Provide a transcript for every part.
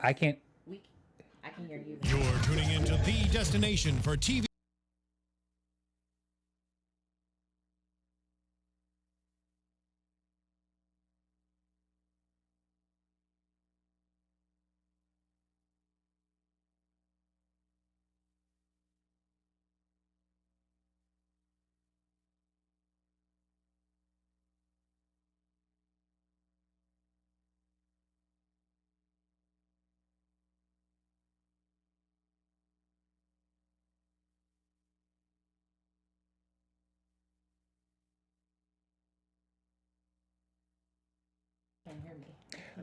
I can't. I can hear you. You're tuning into the destination for TV.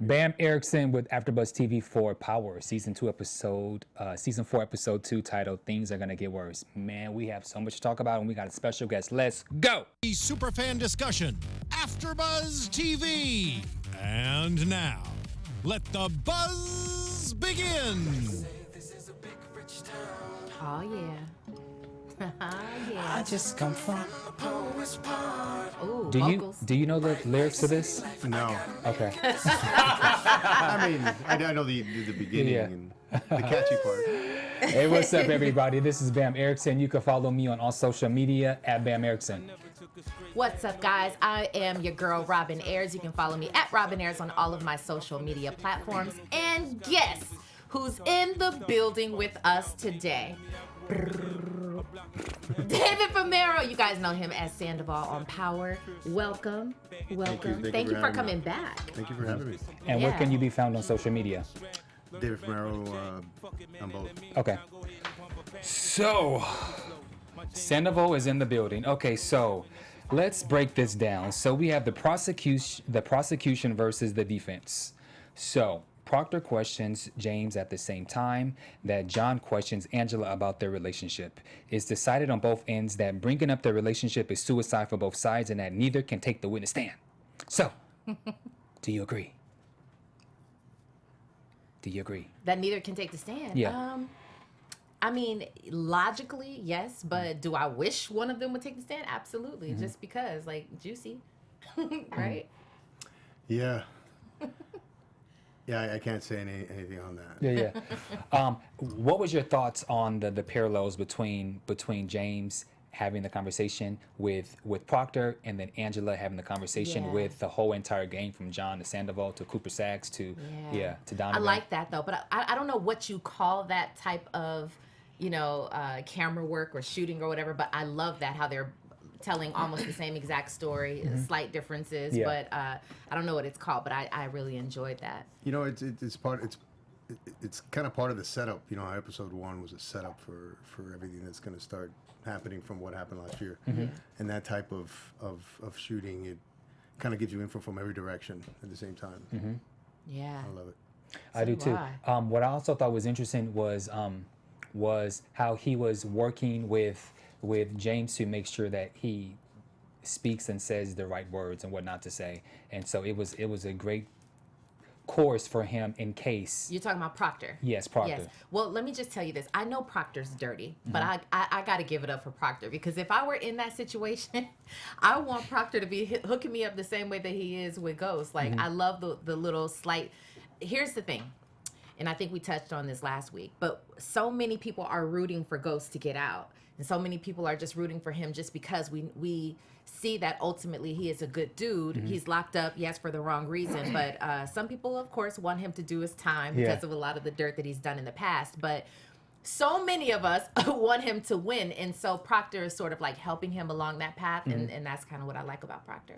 Bamm Ericsen with AFTERBUZZ TV for Power, season 4, episode 2, titled "Things Are Gonna Get Worse." Man, we have so much to talk about, and we got a special guest. Let's go. The Superfan discussion, AFTERBUZZ TV. And now, let the buzz begin. Oh yeah. Yeah. I just come from. Ooh, Do vocals. you know the lyrics to this? No. Okay. I mean, I know the beginning Yeah. and the catchy part. Hey, what's up, everybody? This is Bamm Ericsen. You can follow me on all social media at Bamm Ericsen. What's up, guys? I am your girl, Robin Ayers. You can follow me at Robin Ayers on all of my social media platforms. And guess who's in the building with us today? David Fumero. You guys know him as Sandoval on Power. Welcome. Thank you for coming back. Thank you for having me. And where can you be found on social media? David Fumero, on both. Okay. So, Sandoval is in the building. Okay, so let's break this down. So we have the prosecution versus the defense. So Proctor questions James at the same time that John questions Angela about their relationship. It's decided on both ends that bringing up their relationship is suicide for both sides and that neither can take the witness stand. So, do you agree? Do you agree? That neither can take the stand. Yeah. I mean, logically, yes, but do I wish one of them would take the stand? Absolutely. Just because, like, juicy, right? Yeah. Yeah, I can't say anything on that. Yeah. What was your thoughts on the parallels between James having the conversation with Proctor and then Angela having the conversation with the whole entire game from John to Sandoval to Cooper Saxe to to Donovan? I like that though, but I don't know what you call that type of camera work or shooting or whatever. But I love that how they're telling almost the same exact story, slight differences, but I don't know what it's called, but I really enjoyed that. You know, it's kind of part of the setup. You know, how episode 1 was a setup for everything that's going to start happening from what happened last year. And that type of shooting, it kind of gives you info from every direction at the same time. Yeah, I love it. I do too. What I also thought was interesting was how he was working with James to make sure that he speaks and says the right words and what not to say. And so it was a great course for him in case. you're talking about Proctor. Yes, Proctor. Yes. Well, let me just tell you this. I know Proctor's dirty, but I got to give it up for Proctor, because if I were in that situation, I want Proctor to be hooking me up the same way that he is with Ghost. Like, I love the little slight. Here's the thing, and I think we touched on this last week, but so many people are rooting for Ghost to get out. And so many people are just rooting for him just because we see that ultimately he is a good dude. He's locked up, yes, for the wrong reason. But some people, of course, want him to do his time because of a lot of the dirt that he's done in the past. But so many of us want him to win. And so Proctor is sort of like helping him along that path. And that's kind of what I like about Proctor.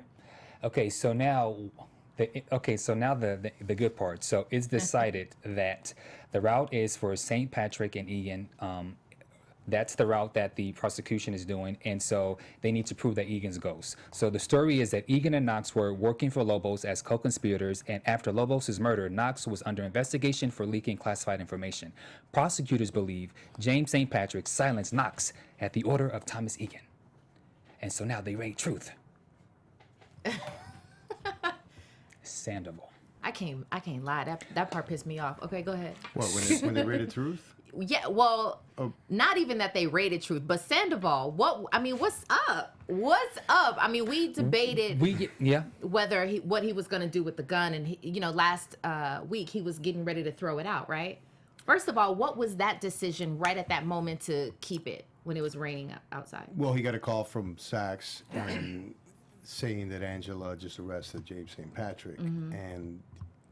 Okay, so now the good part. So it's decided that the route is for St. Patrick and Egan. That's the route that the prosecution is doing, and so they need to prove that Egan's Ghost. So the story is that Egan and Knox were working for Lobos as co-conspirators, and after Lobos' murder, Knox was under investigation for leaking classified information. Prosecutors believe James St. Patrick silenced Knox at the order of Thomas Egan. And so now they raid Truth. Sandoval. I can't lie. That part pissed me off. Okay, go ahead. What, when they raided Truth? Yeah, well, not even that they raided Truth, but Sandoval. What's up? What's up? I mean, we debated Yeah. whether what he was going to do with the gun, and last week he was getting ready to throw it out, right? First of all, what was that decision right at that moment to keep it when it was raining outside? Well, he got a call from Sachs and saying that Angela just arrested James St. Patrick, and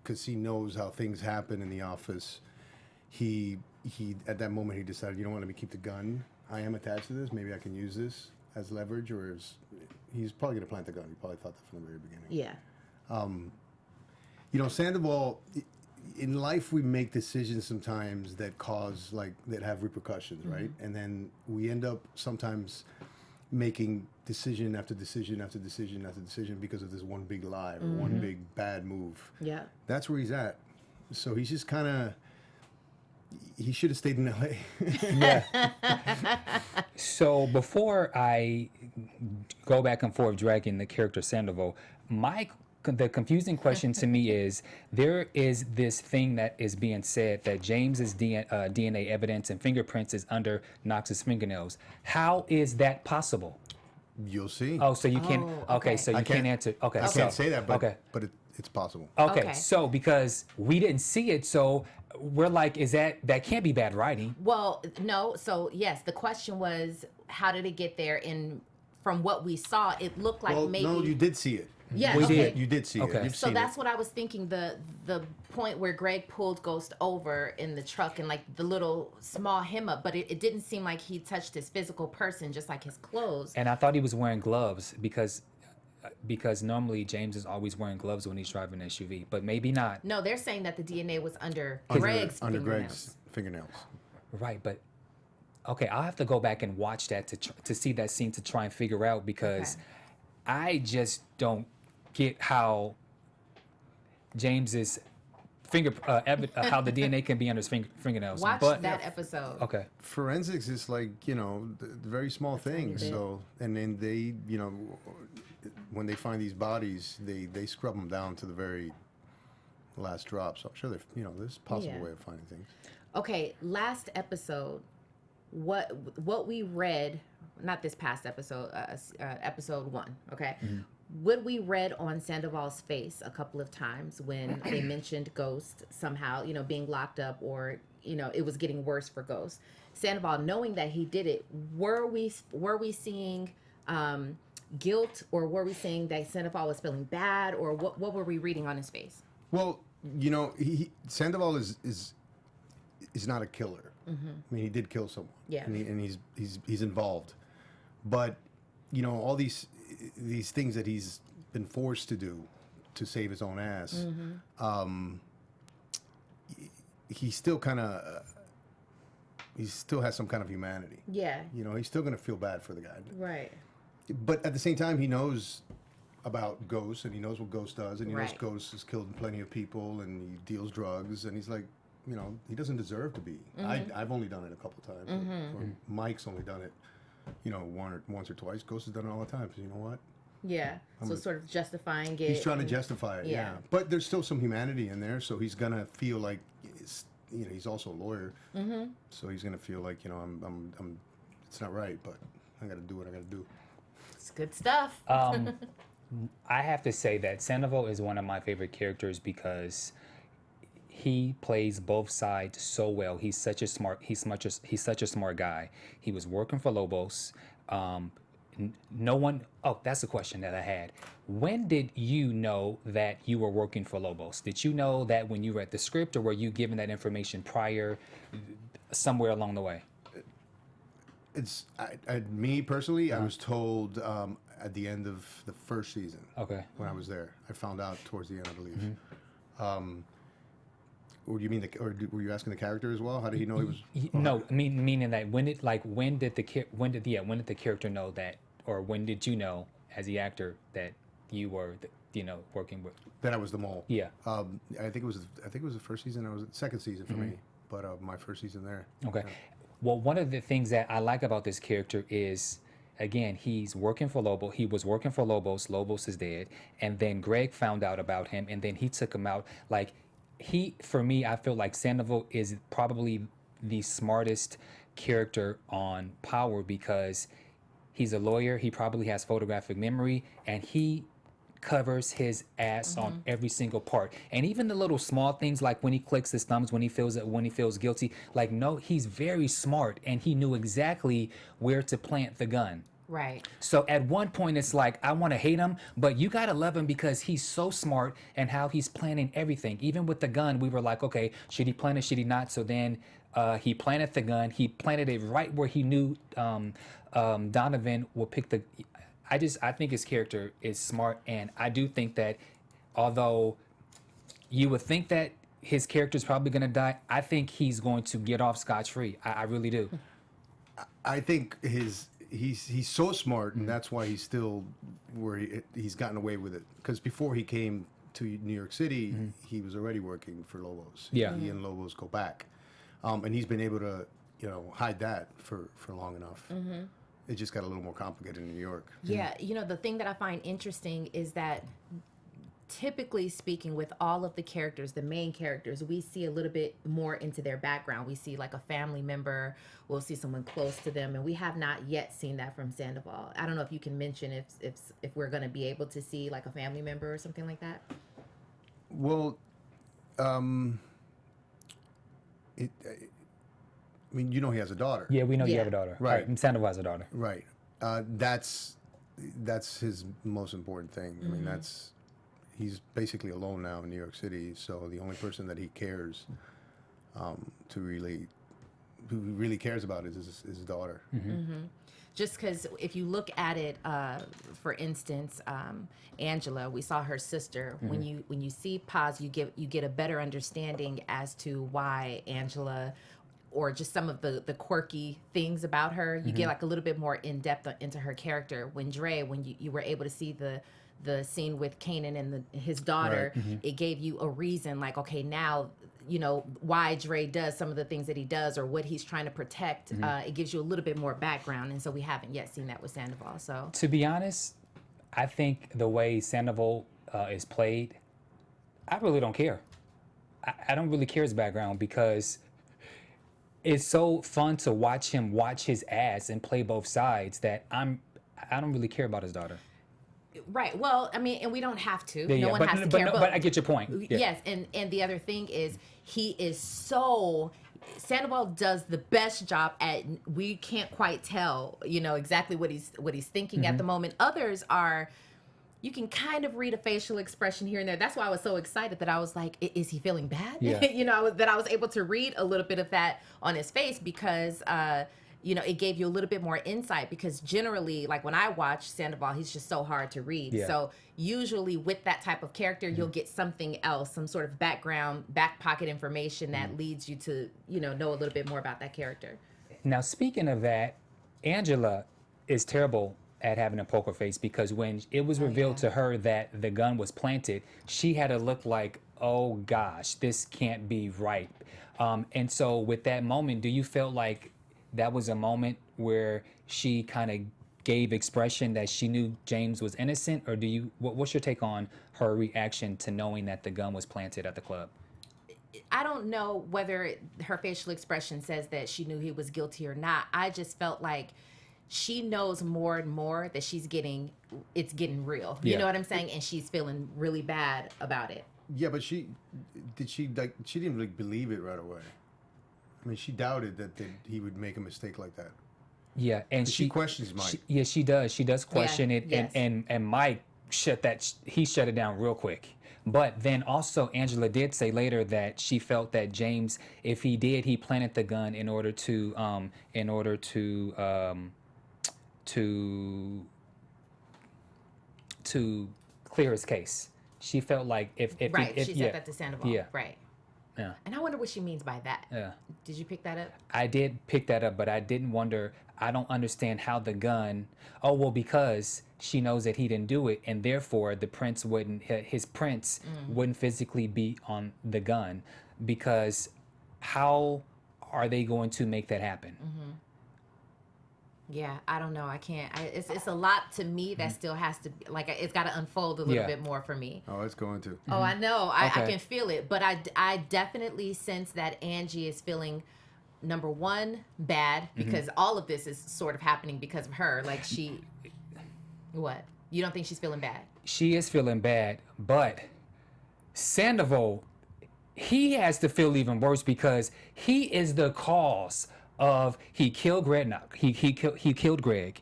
because he knows how things happen in the office, he at that moment he decided, you know what, let me keep the gun. I am attached to this. Maybe I can use this as leverage, or he's probably going to plant the gun. He probably thought that from the very beginning. Yeah. Sandoval, in life we make decisions sometimes that that have repercussions, right? And then we end up sometimes making decision after decision after decision after decision because of this one big lie or one big bad move. Yeah. That's where he's at. So he's just kind of, he should have stayed in LA. Yeah. So before I go back and forth dragging the character Sandoval, the confusing question to me is, there is this thing that is being said that James's DNA evidence and fingerprints is under Knox's fingernails. How is that possible? You'll see. Oh, so you can. Oh, Okay, okay. so you can't answer. Okay, I so, can't say that, but okay. it's possible. Okay, Okay. so because we didn't see it, so we're like, that can't be bad writing? Well, no. So yes, the question was, how did it get there? And from what we saw, it looked like maybe. No, you did see it. Yes, We okay. did. You did see Okay. it. You've So seen that's it. what I was thinking. The point where Greg pulled Ghost over in the truck and like the little small hem up, but it didn't seem like he touched his physical person, just like his clothes. And I thought he was wearing gloves because normally James is always wearing gloves when he's driving an SUV, but maybe not. No, they're saying that the DNA was under Under Greg's Greg's fingernails. fingernails. Right, but okay, I'll have to go back and watch that to see that scene to try and figure out, because Okay. I just don't get how James's how the DNA can be under his fingernails. Watch but, that episode. Okay. Forensics is like, the very small things. bit. So, and then they, when they find these bodies, they scrub them down to the very last drop. So I'm sure there's a possible Yeah. way of finding things. Okay, last episode, what we read, not this past episode, episode 1, okay? What we read on Sandoval's face a couple of times when they mentioned Ghost somehow, being locked up, or, it was getting worse for Ghost. Sandoval, knowing that he did it, were we seeing guilt, or were we seeing that Sandoval was feeling bad, or what were we reading on his face? Well, Sandoval is not a killer. I mean, he did kill someone. Yeah. And he's involved, but all these things that he's been forced to do to save his own ass. He still he still has some kind of humanity. Yeah. He's still gonna feel bad for the guy. Right. But at the same time, he knows about Ghost, and he knows what Ghost does, and he knows Right. Ghost has killed plenty of people, and he deals drugs, and he's like, he doesn't deserve to be. I've only done it a couple times, or Mike's only done it, once or twice. Ghost has done it all the time. So you know what? Yeah. So sort of justifying it. He's trying to justify it. Yeah. Yeah. But there's still some humanity in there, so he's gonna feel like, he's also a lawyer, so he's gonna feel like, I'm it's not right, but I got to do what I got to do. It's good stuff. I have to say that Sandoval is one of my favorite characters because he plays both sides so well. He's such a smart guy. He was working for Lobos. No one. Oh, that's the question that I had. When did you know that you were working for Lobos? Did you know that when you read the script, or were you given that information prior, somewhere along the way? Me personally, I was told at the end of the first season. Okay. When I was there, I found out towards the end, I believe. Or do you mean were you asking the character as well? How did he know he was? No, meaning that when did the character know that, or when did you know as the actor that you were working with? That I was the mole. Yeah. I think it was the first season. I was the second season for me, but my first season there. Okay. Well, one of the things that I like about this character is, again, he's working for Lobos. He was working for Lobos. Lobos is dead, and then Greg found out about him, and then he took him out. Like, for me, I feel like Sandoval is probably the smartest character on Power, because He's a lawyer. He probably has photographic memory, and he covers his ass on every single part. And even the little small things, like when he clicks his thumbs, when he feels guilty, like, no, he's very smart, and he knew exactly where to plant the gun. Right. So at one point, it's like, I want to hate him, but you got to love him because he's so smart and how he's planning everything. Even with the gun, we were like, okay, should he plant it? Should he not? So then he planted the gun. He planted it right where he knew Donovan would pick the... I think his character is smart. And I do think that although you would think that his character is probably going to die, I think he's going to get off scotch-free. I really do. I think he's so smart, and that's why he's still where he's gotten away with it. Because before he came to New York City, he was already working for Lobos. Yeah. He and Lobos go back, and he's been able to, hide that for long enough. It just got a little more complicated in New York. Yeah, the thing that I find interesting is that typically speaking, with all of the characters, the main characters, we see a little bit more into their background. We see like a family member, we'll see someone close to them, and we have not yet seen that from Sandoval. I don't know if you can mention if we're going to be able to see like a family member or something like that. Well, he has a daughter. Yeah, we know you Yeah. have a daughter. Right. And Sandoval has a daughter. Right. That's his most important thing. I mean, he's basically alone now in New York City. So the only person that he cares who really cares about is his daughter. Just because if you look at it, for instance, Angela, we saw her sister. When you see Paz, you get a better understanding as to why Angela, or just some of the quirky things about her. You get like a little bit more in depth into her character. When you were able to see the scene with Kanan and his daughter, it gave you a reason, like, okay, now why Dre does some of the things that he does, or what he's trying to protect. It gives you a little bit more background, and so we haven't yet seen that with Sandoval. So To be honest, I think the way Sandoval is played, I really don't care. I don't really care his background, because it's so fun to watch him watch his ass and play both sides that I don't really care about his daughter. right. Well, I mean, and we don't have to. Yeah, no one has to care. but I get your point. Yeah. Yes, and the other thing is Sandoval does the best job at, we can't quite tell, exactly what he's thinking at the moment. Others are, you can kind of read a facial expression here and there. That's why I was so excited that I was like, is he feeling bad? Yeah. That I was able to read a little bit of that on his face, because it gave you a little bit more insight, because generally, like when I watch Sandoval, he's just so hard to read. Yeah. So usually with that type of character, you'll get something else, some sort of background, back pocket information that leads you to, know a little bit more about that character. Now, speaking of that, Angela is terrible at having a poker face, because when it was revealed to her that the gun was planted, she had to look like, oh gosh, this can't be right. And so with that moment, do you feel like that was a moment where she kind of gave expression that she knew James was innocent? Or what's your take on her reaction to knowing that the gun was planted at the club? I don't know whether her facial expression says that she knew he was guilty or not. I just felt like she knows more and more that it's getting real. You know what I'm saying? And she's feeling really bad about it. Yeah, but she didn't really believe it right away. I mean, she doubted that he would make a mistake like that. Yeah, and she questions Mike. She does. She does question it, yes. and Mike shut it down real quick. But then also Angela did say later that she felt that James, if he planted the gun in order to clear his case. She felt like if she said that to Sandoval. Yeah. Right. Yeah. And I wonder what she means by that. Yeah. Did you pick that up? I did pick that up, but I didn't wonder. I don't understand how the gun. Oh well, because she knows that he didn't do it, and therefore his prints wouldn't physically be on the gun. Because how are they going to make that happen? Yeah, I don't know. I can't. It's a lot to me that still has to be, like, it's got to unfold a little bit more for me. Oh, it's going to. Oh, I know. I Okay. can feel it. But I definitely sense that Angie is feeling number one, bad, because all of this is sort of happening because of her. Like what? You don't think she's feeling bad? She is feeling bad, but Sandoval, he has to feel even worse because he is the cause of he killed Greg.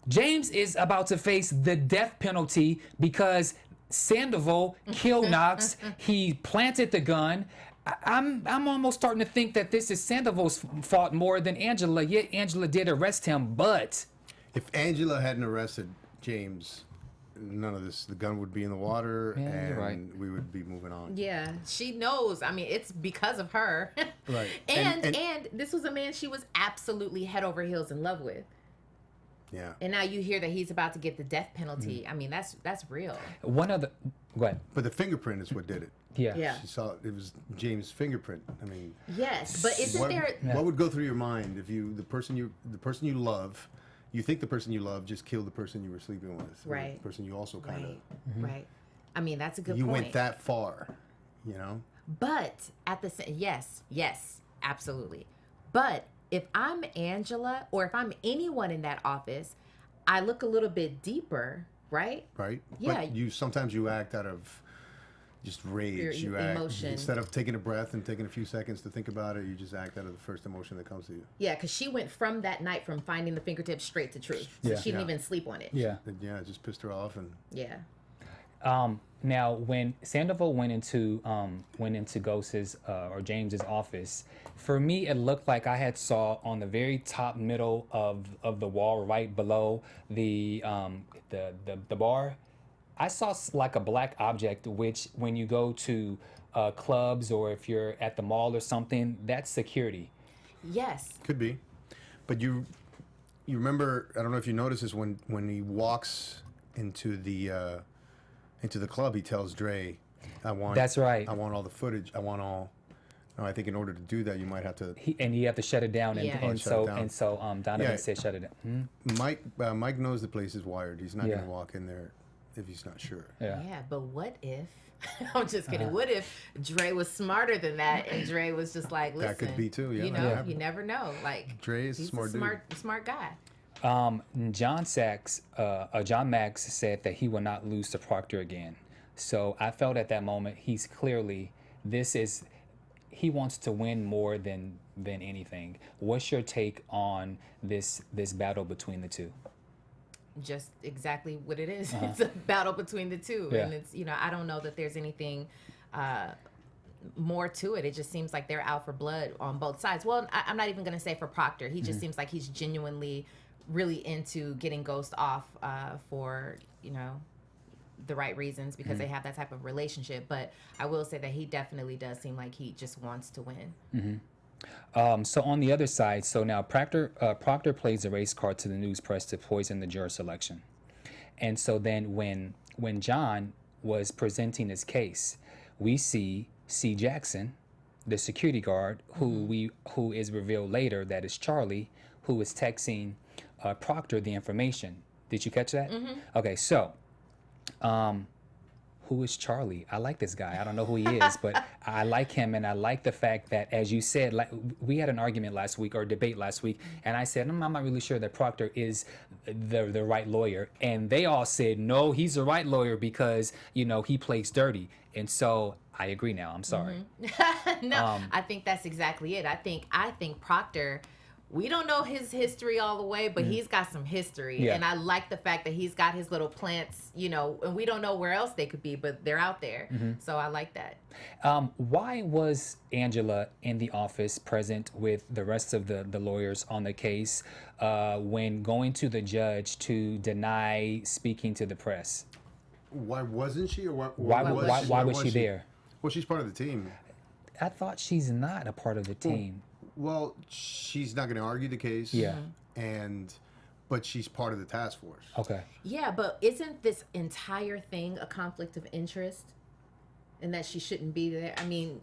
James is about to face the death penalty because Sandoval killed Knox. He planted the gun. I'm almost starting to think that this is Sandoval's fault more than Angela. Yet Angela did arrest him, but if Angela hadn't arrested James, none of this, the gun would be in the water, and we would be moving on. Yeah, she knows. I mean, it's because of her. Right. And this was a man she was absolutely head over heels in love with. Yeah. And now you hear that he's about to get the death penalty. I mean, that's real. one of the go ahead. But the fingerprint is what did it. Yeah. She saw it was James' fingerprint. I mean, yes, but isn't there? What would go through your mind if the person you love, you think the person you love just killed the person you were sleeping with, Right? The person you also kind of Right. I mean, that's a good you point. went that far, you know. But at the same, yes, absolutely. But if I'm Angela or if I'm anyone in that office, I look a little bit deeper, right? Right. Yeah. But sometimes you act out of just rage. You act emotion. instead of taking a breath and taking a few seconds to think about it. You just act out of the first emotion that comes to you. Yeah, because she went from that night from finding the fingertips straight to truth. So she didn't even sleep on it. Yeah. Yeah, it just pissed her off and. Yeah. Now, when Sandoval went into Ghost's or James's office, for me it looked like I had saw on the very top middle of the wall, right below the bar, I saw like a black object. Which, when you go to clubs or if you're at the mall or something, that's security. Yes. Could be, but you remember? I don't know if you noticed this when he walks into the club, he tells Dre, "I want." That's right. I want all the footage. I want all. No, I think in order to do that, you might have to. You have to shut it down, Yeah. and Shut it down. so Donovan Yeah. said shut it down. Mike knows the place is wired. He's not Yeah. going to walk in there if he's not sure. Yeah. Yeah, but what if? I'm just kidding. What if Dre was smarter than that, and Dre was just like, "Listen, That could be too, yeah, You that know, happened. you never know. Like Dre is a he's smart dude. smart guy. John Max said that he will not lose to Proctor again. So I felt at that moment he wants to win more than anything. What's your take on this battle between the two? Just exactly what it is. It's a battle between the two, Yeah. and it's I don't know that there's anything more to it. It just seems like they're out for blood on both sides. Well, I'm not even gonna say for Proctor. He just seems like he's genuinely really into getting Ghost off for the right reasons because they have that type of relationship. But I will say that he definitely does seem like he just wants to win. So on the other side, so now Proctor plays a race card to the news press to poison the juror selection. And so then when John was presenting his case, we see C. Jackson, the security guard, who is revealed later that is Charlie, who is texting Proctor the information. Did you catch that? Okay, so who is Charlie? I like this guy. I don't know who he is, but I like him, and I like the fact that, as you said, like we had an argument last week or debate last week, and I said I'm not really sure that Proctor is the right lawyer, and they all said no, he's the right lawyer because he plays dirty, and so I agree now. I'm sorry. No, I think that's exactly it. I think Proctor. We don't know his history all the way, but he's got some history. Yeah. And I like the fact that he's got his little plants, and we don't know where else they could be, but they're out there. So I like that. Why was Angela in the office present with the rest of the lawyers on the case when going to the judge to deny speaking to the press? Why wasn't she, or Why was she there? Well, she's part of the team. I thought she's not a part of the team. Well, she's not going to argue the case. Yeah. But she's part of the task force. Okay. Yeah, but isn't this entire thing a conflict of interest? And that she shouldn't be there? I mean,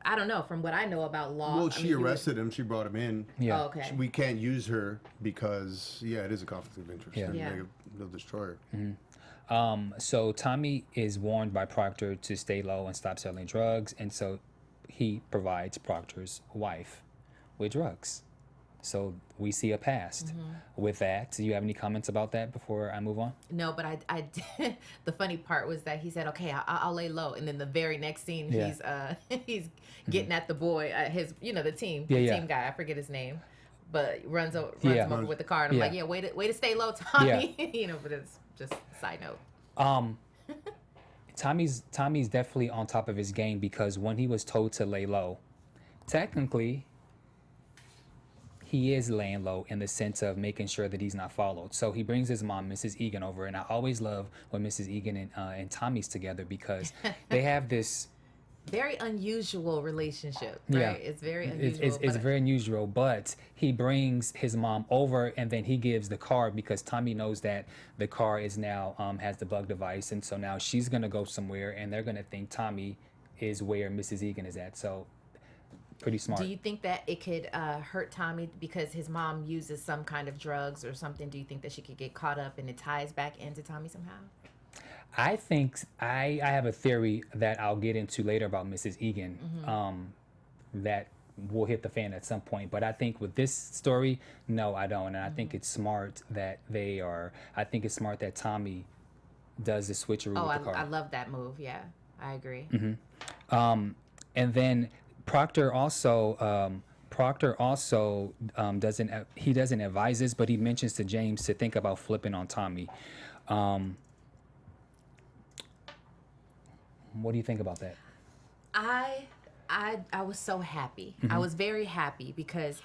I don't know, from what I know about law. Well, she arrested him. She brought him in. Yeah. Oh, okay. We can't use her because, it is a conflict of interest. Yeah. And Yeah. they'll destroy her. So Tommy is warned by Proctor to stay low and stop selling drugs, and so he provides Proctor's wife with drugs. So we see a past with that. Do you have any comments about that before I move on? No, but I did. The funny part was that he said, "Okay, I'll lay low," and then the very next scene, he's getting at the boy, the team guy. I forget his name, but runs him over with the car, and I'm like, way to stay low, Tommy. But it's just a side note. Tommy's definitely on top of his game, because when he was told to lay low, technically, he is laying low in the sense of making sure that he's not followed. So he brings his mom, Mrs. Egan, over, and I always love when Mrs. Egan and Tommy's together, because they have this very unusual relationship, right? Yeah. It's very unusual. It's very unusual, but he brings his mom over, and then he gives the car, because Tommy knows that the car is now has the bug device, and so now she's gonna go somewhere, and they're gonna think Tommy is where Mrs. Egan is at. So pretty smart. Do you think that it could hurt Tommy because his mom uses some kind of drugs or something? Do you think that she could get caught up and it ties back into Tommy somehow? I think I have a theory that I'll get into later about Mrs. Egan that will hit the fan at some point. But I think with this story, no, I don't. And I think it's smart that I think it's smart that Tommy does the switcheroo with the car. I love that move. Yeah, I agree. And then Proctor also doesn't advise this, but he mentions to James to think about flipping on Tommy. What do you think about that? I was so happy. I was very happy because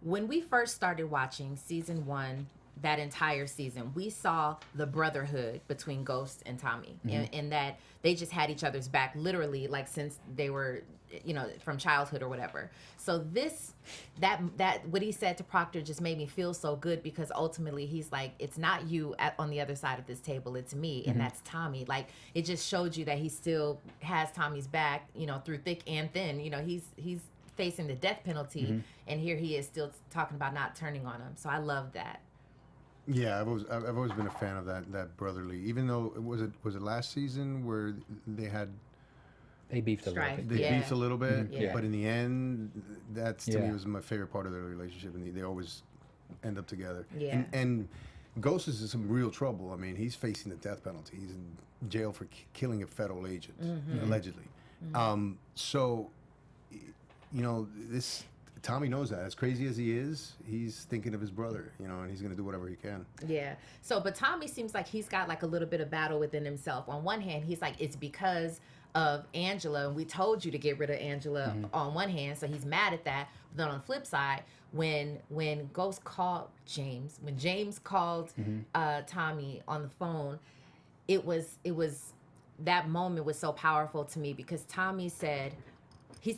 when we first started watching season 1, that entire season, we saw the brotherhood between Ghost and Tommy, and that they just had each other's back, literally, like since they were, from childhood or whatever. So that what he said to Proctor just made me feel so good, because ultimately he's like, it's not you on the other side of this table, it's me, and that's Tommy. Like, it just showed you that he still has Tommy's back, through thick and thin. He's facing the death penalty, and here he is still talking about not turning on him. So I love that. Yeah, I've always been a fan of that brotherly. Even though was it last season where they beefed a little Strife. bit. they beefed a little bit, Yeah. but in the end, that's to me was my favorite part of their relationship, and they always end up together. Yeah. And Ghost is in some real trouble. I mean, he's facing the death penalty. He's in jail for killing a federal agent, allegedly. So, this. Tommy knows that. As crazy as he is, he's thinking of his brother, and he's going to do whatever he can. Yeah. So, but Tommy seems like he's got like a little bit of battle within himself. On one hand, he's like, it's because of Angela, and we told you to get rid of Angela on one hand, so he's mad at that. But then on the flip side, when Ghost called James, when James called Tommy on the phone, it was that moment was so powerful to me, because Tommy said,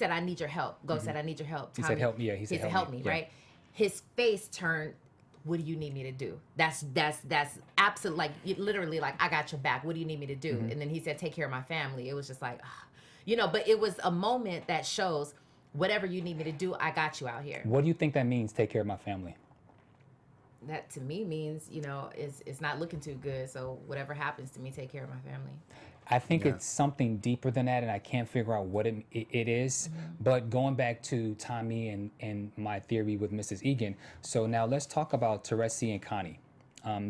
I need your help. Ghost said, I need your help. Tommy, He said, help me. Yeah, he said, help me, Yeah. right? His face turned, what do you need me to do? That's absolute, like, literally, like, I got your back. What do you need me to do? And then he said, take care of my family. It was just like, but it was a moment that shows, whatever you need me to do, I got you out here. What do you think that means, take care of my family? That to me means, it's not looking too good. So whatever happens to me, take care of my family. I think it's something deeper than that, and I can't figure out what it is. But going back to Tommy and my theory with Mrs. Egan, so now let's talk about Teresi and Connie,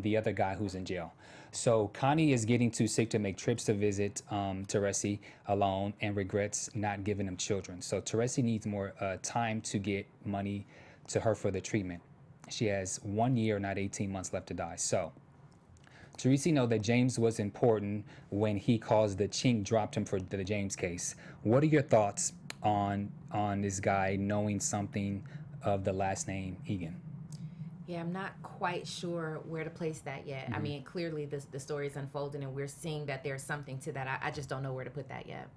the other guy who's in jail. So Connie is getting too sick to make trips to visit Teresi alone and regrets not giving him children. So Teresi needs more time to get money to her for the treatment. She has 1 year, not 18 months left to die. So Teresi know that James was important when he caused the chink dropped him for the James case. What are your thoughts on this guy knowing something of the last name Egan? Yeah, I'm not quite sure where to place that yet. I mean, clearly the story is unfolding, and we're seeing that there's something to that. I just don't know where to put that yet.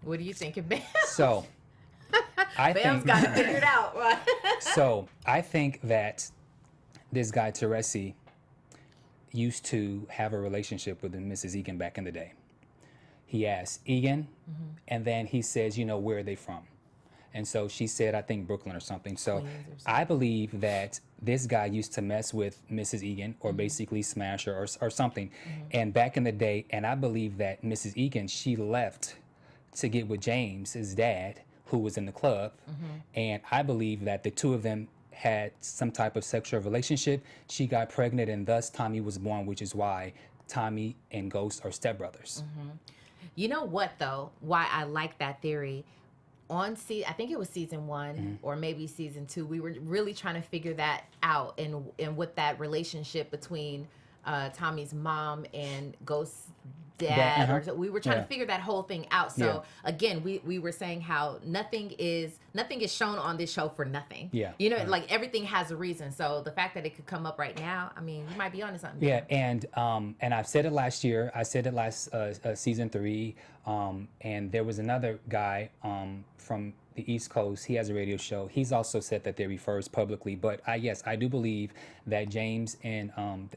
What do you think, Bam? So, Bam's got it figured out. So, I think that this guy Teresi used to have a relationship with Mrs. Egan back in the day. He asked Egan, and then he says, where are they from? And so she said, I think Brooklyn or something. So I believe that this guy used to mess with Mrs. Egan, or basically smash her or something. And back in the day, and I believe that Mrs. Egan, she left to get with James, his dad, who was in the club. And I believe that the two of them had some type of sexual relationship. She got pregnant, and thus Tommy was born, which is why Tommy and Ghost are stepbrothers. You know what, though? Why I like that theory. I think it was season 1 or maybe season 2, we were really trying to figure that out, and what that relationship between Tommy's mom and Ghost's dad, or we were trying to figure that whole thing out. So again, we were saying how nothing is shown on this show for nothing. You know, like everything has a reason. So the fact that it could come up right now, I mean, you might be onto something. And I've said it last year. I said it last season 3. And there was another guy from the East Coast. He has a radio show. He's also said that theory first publicly. But yes, I do believe that James and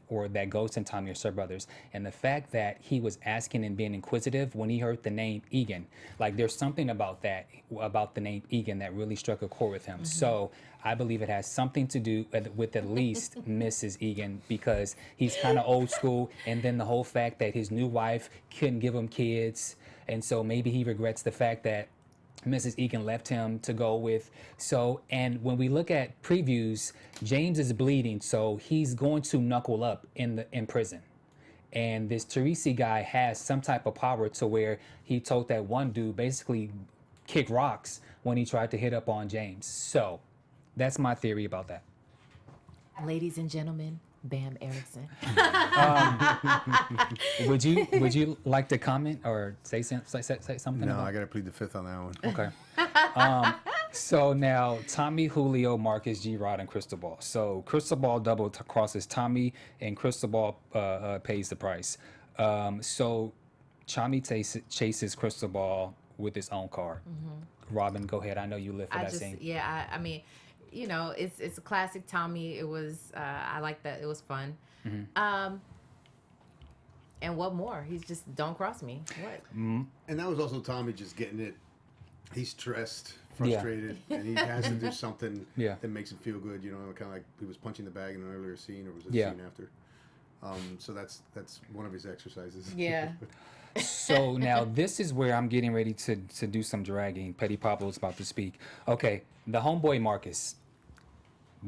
or that Ghost and Tommy are stepbrothers. And the fact that he was asking and being inquisitive when he heard the name Egan, like there's something about that, about the name Egan, that really struck a chord with him. So I believe it has something to do with at least Mrs. Egan, because he's kind of old school. And then the whole fact that his new wife couldn't give him kids. And so maybe he regrets the fact that Mrs. Egan left him to go with. So, and when we look at previews, James is bleeding, so he's going to knuckle up in prison. And this Teresi guy has some type of power to where he told that one dude basically kick rocks when he tried to hit up on James. So that's my theory about that. Ladies and gentlemen, Bamm Ericsen. Would you like to comment or say something? No, I got to plead the fifth on that one. Okay. So now Tommy, Julio, Marcus, G-Rod, and Cristobal. So Cristobal double crosses Tommy, and Cristobal pays the price. So Tommy chases Cristobal with his own car. Robin, go ahead. I know you live for that scene. Yeah, I mean, you know, it's a classic Tommy. It was I like that. It was fun. And what more? He's just don't cross me. What? And that was also Tommy just getting it. He's stressed, frustrated, and he has to do something that makes him feel good. You know, kind of like he was punching the bag in an earlier scene, or was it a scene after? So that's one of his exercises. Yeah. So now this is where I'm getting ready to do some dragging. Petty Pablo's about to speak. Okay, the homeboy Marcus,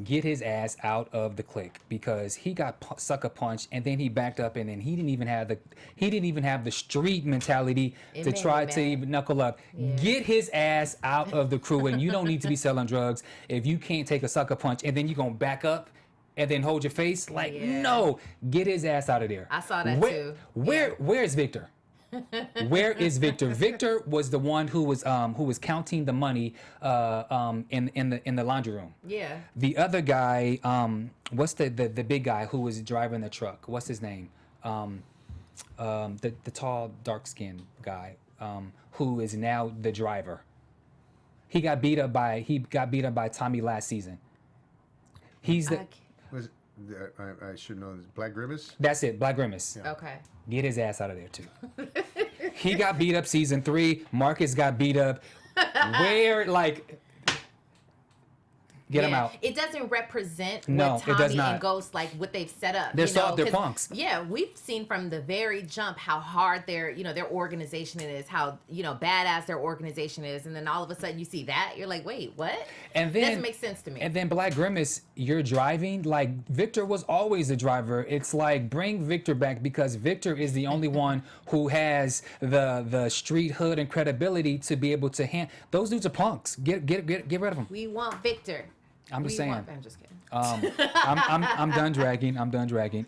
get his ass out of the clique, because he got sucker punched and then he backed up, and then he didn't even have the street mentality to try to even knuckle up. Get his ass out of the crew, and you don't need to be selling drugs if you can't take a sucker punch and then you're gonna back up and then hold your face. Like, no, get his ass out of there. I saw that too. Where is Victor? Where is Victor? Victor was the one who was counting the money in the laundry room. Yeah. The other guy, what's the big guy who was driving the truck? What's his name? The tall, dark-skinned guy, who is now the driver. He got beat up by Tommy last season. He's the. I should know this. Black Grimace? That's it, Black Grimace. Yeah. Okay. Get his ass out of there, too. He got beat up season 3. Marcus got beat up. Get him out. It doesn't represent what Tommy and Ghost, like what they've set up. They're punks. Yeah, we've seen from the very jump how hard their organization is, how badass their organization is, and then all of a sudden you see that, you're like, wait, what? And then it doesn't make sense to me. And then Black Grimace, you're driving. Like, Victor was always the driver. It's like, bring Victor back, because Victor is the only one who has the street hood and credibility to be able to hand. Those dudes are punks. Get rid of them. We want Victor. I'm just saying. I'm just kidding. I'm done dragging.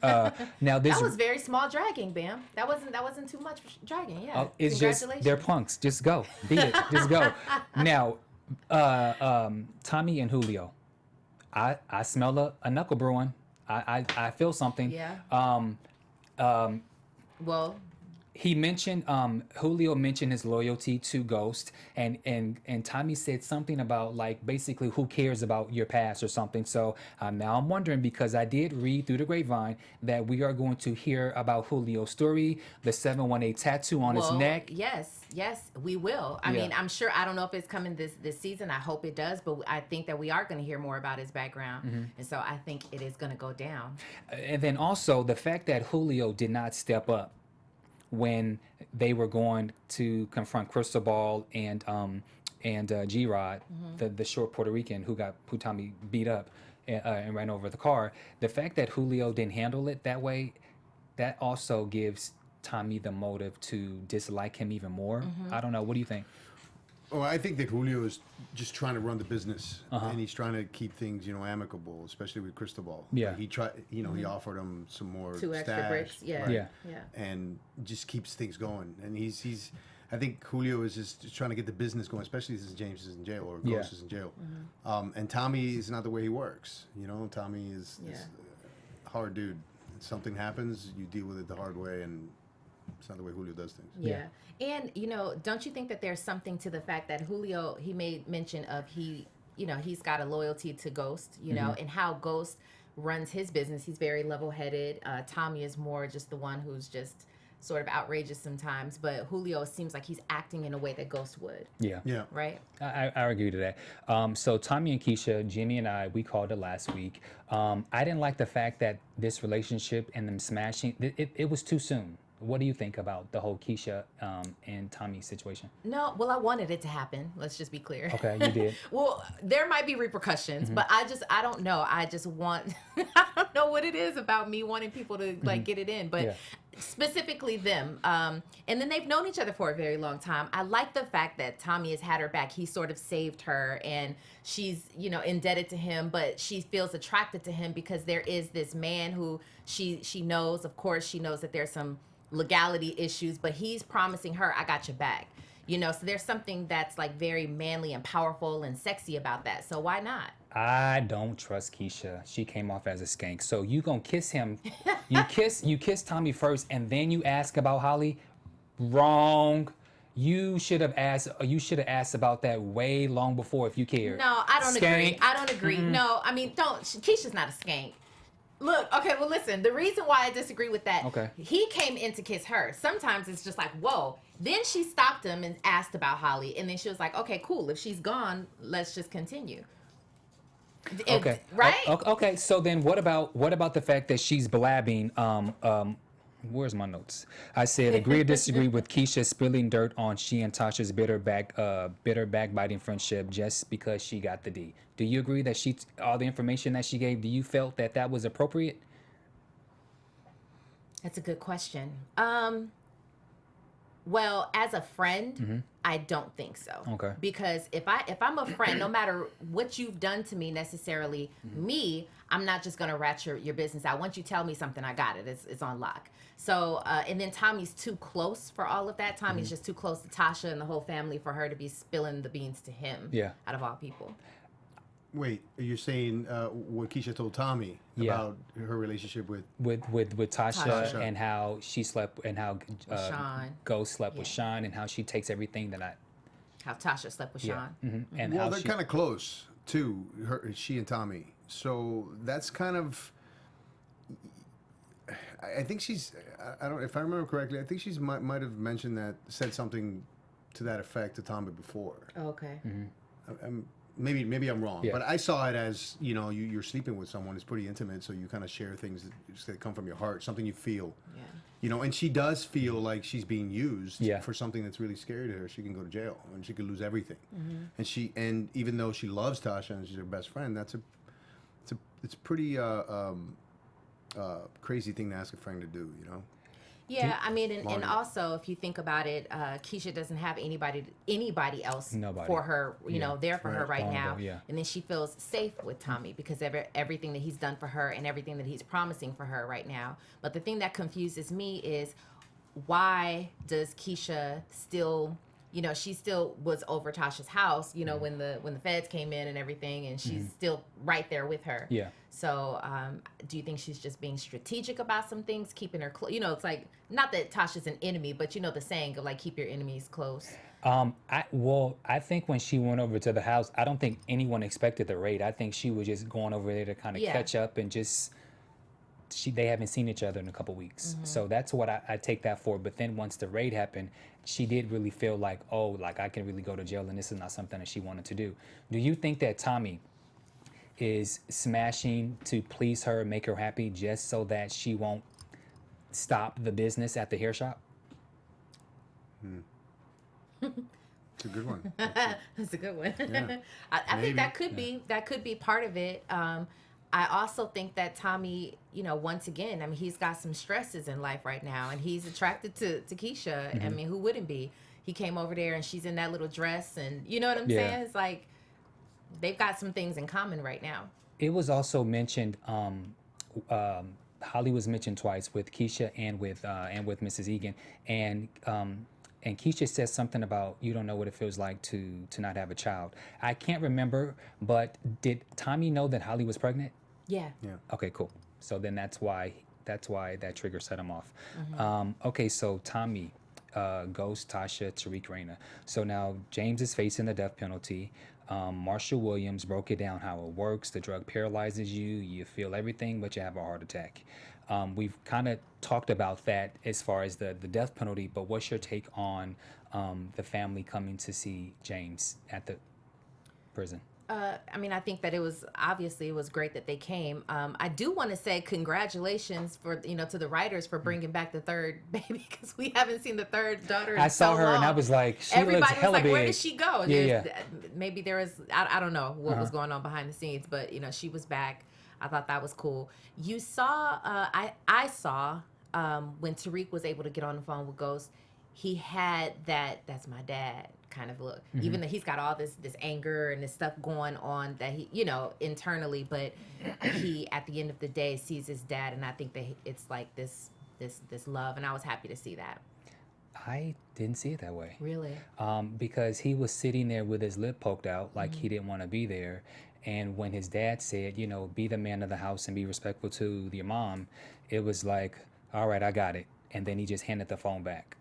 Now this that was very small dragging, Bamm. That wasn't too much dragging. Yeah. It's Congratulations. just they're punks. Just go. Beat it. Just go. Now, Tommy and Julio. I smell a knuckle brewing. I feel something. Yeah. Well. He mentioned Julio mentioned his loyalty to Ghost, and Tommy said something about, like, basically who cares about your past or something. So now I'm wondering, because I did read through the grapevine that we are going to hear about Julio's story, the 718 tattoo on his neck. Yes, we will. I mean, I'm sure. I don't know if it's coming this season. I hope it does, but I think that we are going to hear more about his background, and so I think it is going to go down. And then also the fact that Julio did not step up when they were going to confront Cristobal and and G-Rod, the short Puerto Rican who Tommy beat up and ran over the car. The fact that Julio didn't handle it that way, that also gives Tommy the motive to dislike him even more. I don't know. What do you think? Well, I think that Julio is just trying to run the business, and he's trying to keep things, amicable, especially with Cristobal. Yeah. He tried, he offered him some more 2 extra stash, bricks. Yeah. right? Yeah. And just keeps things going. And he's I think Julio is just trying to get the business going, especially since James is in jail or Ghost is in jail. And Tommy is not the way he works. Tommy is a hard dude. Something happens, you deal with it the hard way, and it's not the way Julio does things. Yeah. And, don't you think that there's something to the fact that Julio, he made mention of he's got a loyalty to Ghost, and how Ghost runs his business. He's very level-headed. Tommy is more just the one who's just sort of outrageous sometimes. But Julio seems like he's acting in a way that Ghost would. Yeah. Right? I agree to that. So Tommy and Keisha, Jimmy and I, we called it last week. I didn't like the fact that this relationship and them smashing, it was too soon. What do you think about the whole Keisha and Tommy situation? No, well, I wanted it to happen. Let's just be clear. Okay, you did. Well, there might be repercussions, but I don't know. I just want, I don't know what it is about me wanting people to get it in, but specifically them. And then they've known each other for a very long time. I like the fact that Tommy has had her back. He sort of saved her, and she's, indebted to him, but she feels attracted to him because there is this man who she knows, of course, she knows that there's some legality issues, but he's promising her, I got your back. So there's something that's like very manly and powerful and sexy about that. So why not? I don't trust Keisha. She came off as a skank. So you gonna kiss him? You kiss Tommy first, and then you ask about Holly? Wrong. You should have asked about that way long before if you cared. No, I don't agree. Skank. I don't agree. No, I mean, Keisha's not a skank. Look, okay, well, listen, the reason why I disagree with that, he came in to kiss her. Sometimes it's just like, whoa. Then she stopped him and asked about Holly, and then she was like, okay, cool. If she's gone, let's just continue. Okay. Right? Okay, so then what about the fact that she's blabbing, where's my notes? I said, agree or disagree with Keisha spilling dirt on she and Tasha's bitter backbiting friendship just because she got the D. Do you agree that all the information that she gave, do you felt that was appropriate? That's a good question. Well, as a friend, I don't think so. Okay. Because if I'm a friend, no matter what you've done to me necessarily, I'm not just gonna rat your business out. Once you tell me something, I got it. It's on lock. So, and then Tommy's too close for all of that. Tommy's just too close to Tasha and the whole family for her to be spilling the beans to him. Yeah. Out of all people. Wait, you're saying what Keisha told Tommy about her relationship with Tasha and how she slept and how Sean. Ghost slept with Sean and how she takes everything that how Tasha slept with Sean. And well, how they're kind of close too, she and Tommy. So that's kind of. I think she's. I don't. If I remember correctly, I think she's might have said something to that effect to Tommy before. Okay. Maybe I'm wrong, but I saw it as you're sleeping with someone. It's pretty intimate, so you kind of share things that come from your heart, something you feel. Yeah. And she does feel like she's being used for something that's really scary to her. She can go to jail and she could lose everything. And even though she loves Tasha and she's her best friend, it's a pretty crazy thing to ask a friend to do. Yeah, I mean, and also if you think about it, Keisha doesn't have anybody else for her, there for her right now. And then she feels safe with Tommy because everything that he's done for her and everything that he's promising for her right now. But the thing that confuses me is why does Keisha still, she still was over Tasha's house, when the feds came in and everything, and she's still right there with her. Yeah. So, do you think she's just being strategic about some things, keeping her close? It's like, not that Tasha's an enemy, but the saying of like, keep your enemies close. I think when she went over to the house, I don't think anyone expected the raid. I think she was just going over there to kind of catch up and just. They haven't seen each other in a couple weeks. So that's what I take that for. But then once the raid happened, she did really feel like, I can really go to jail and this is not something that she wanted to do. Do you think that Tommy is smashing to please her, make her happy, just so that she won't stop the business at the hair shop? It's a good one. That's a good one. Yeah. I think Maybe. that could be part of it. I also think that Tommy, once again, I mean, he's got some stresses in life right now, and he's attracted to Keisha. I mean, who wouldn't be? He came over there, and she's in that little dress, and you know what I'm saying? It's like they've got some things in common right now. It was also mentioned. Holly was mentioned twice with Keisha and with Mrs. Egan, and Keisha says something about you don't know what it feels like to not have a child. I can't remember, but did Tommy know that Holly was pregnant? Yeah. Yeah. Okay, cool. So then that's why that trigger set him off. Okay, so Tommy, Ghost, Tasha, Tariq, Raina. So now James is facing the death penalty. Marshall Williams broke it down how it works. The drug paralyzes you. You feel everything, but you have a heart attack. We've kind of talked about that as far as the death penalty, but what's your take on the family coming to see James at the prison? I mean, I think that it was great that they came. I do want to say congratulations for to the writers for bringing back the third baby, because we haven't seen the third daughter. In I saw so her long. and I was like, she looks everybody was hella like, big. where did she go? Yeah. Maybe there was I don't know what was going on behind the scenes, but she was back. I thought that was cool. You saw I saw when Tariq was able to get on the phone with Ghost, he had that's my dad kind of look. Even though he's got all this anger and this stuff going on that he internally, but he at the end of the day sees his dad, and I think that it's like this love, and I was happy to see that. I didn't see it that way. Really? Because he was sitting there with his lip poked out like he didn't want to be there. And when his dad said, be the man of the house and be respectful to your mom, it was like, all right, I got it. And then he just handed the phone back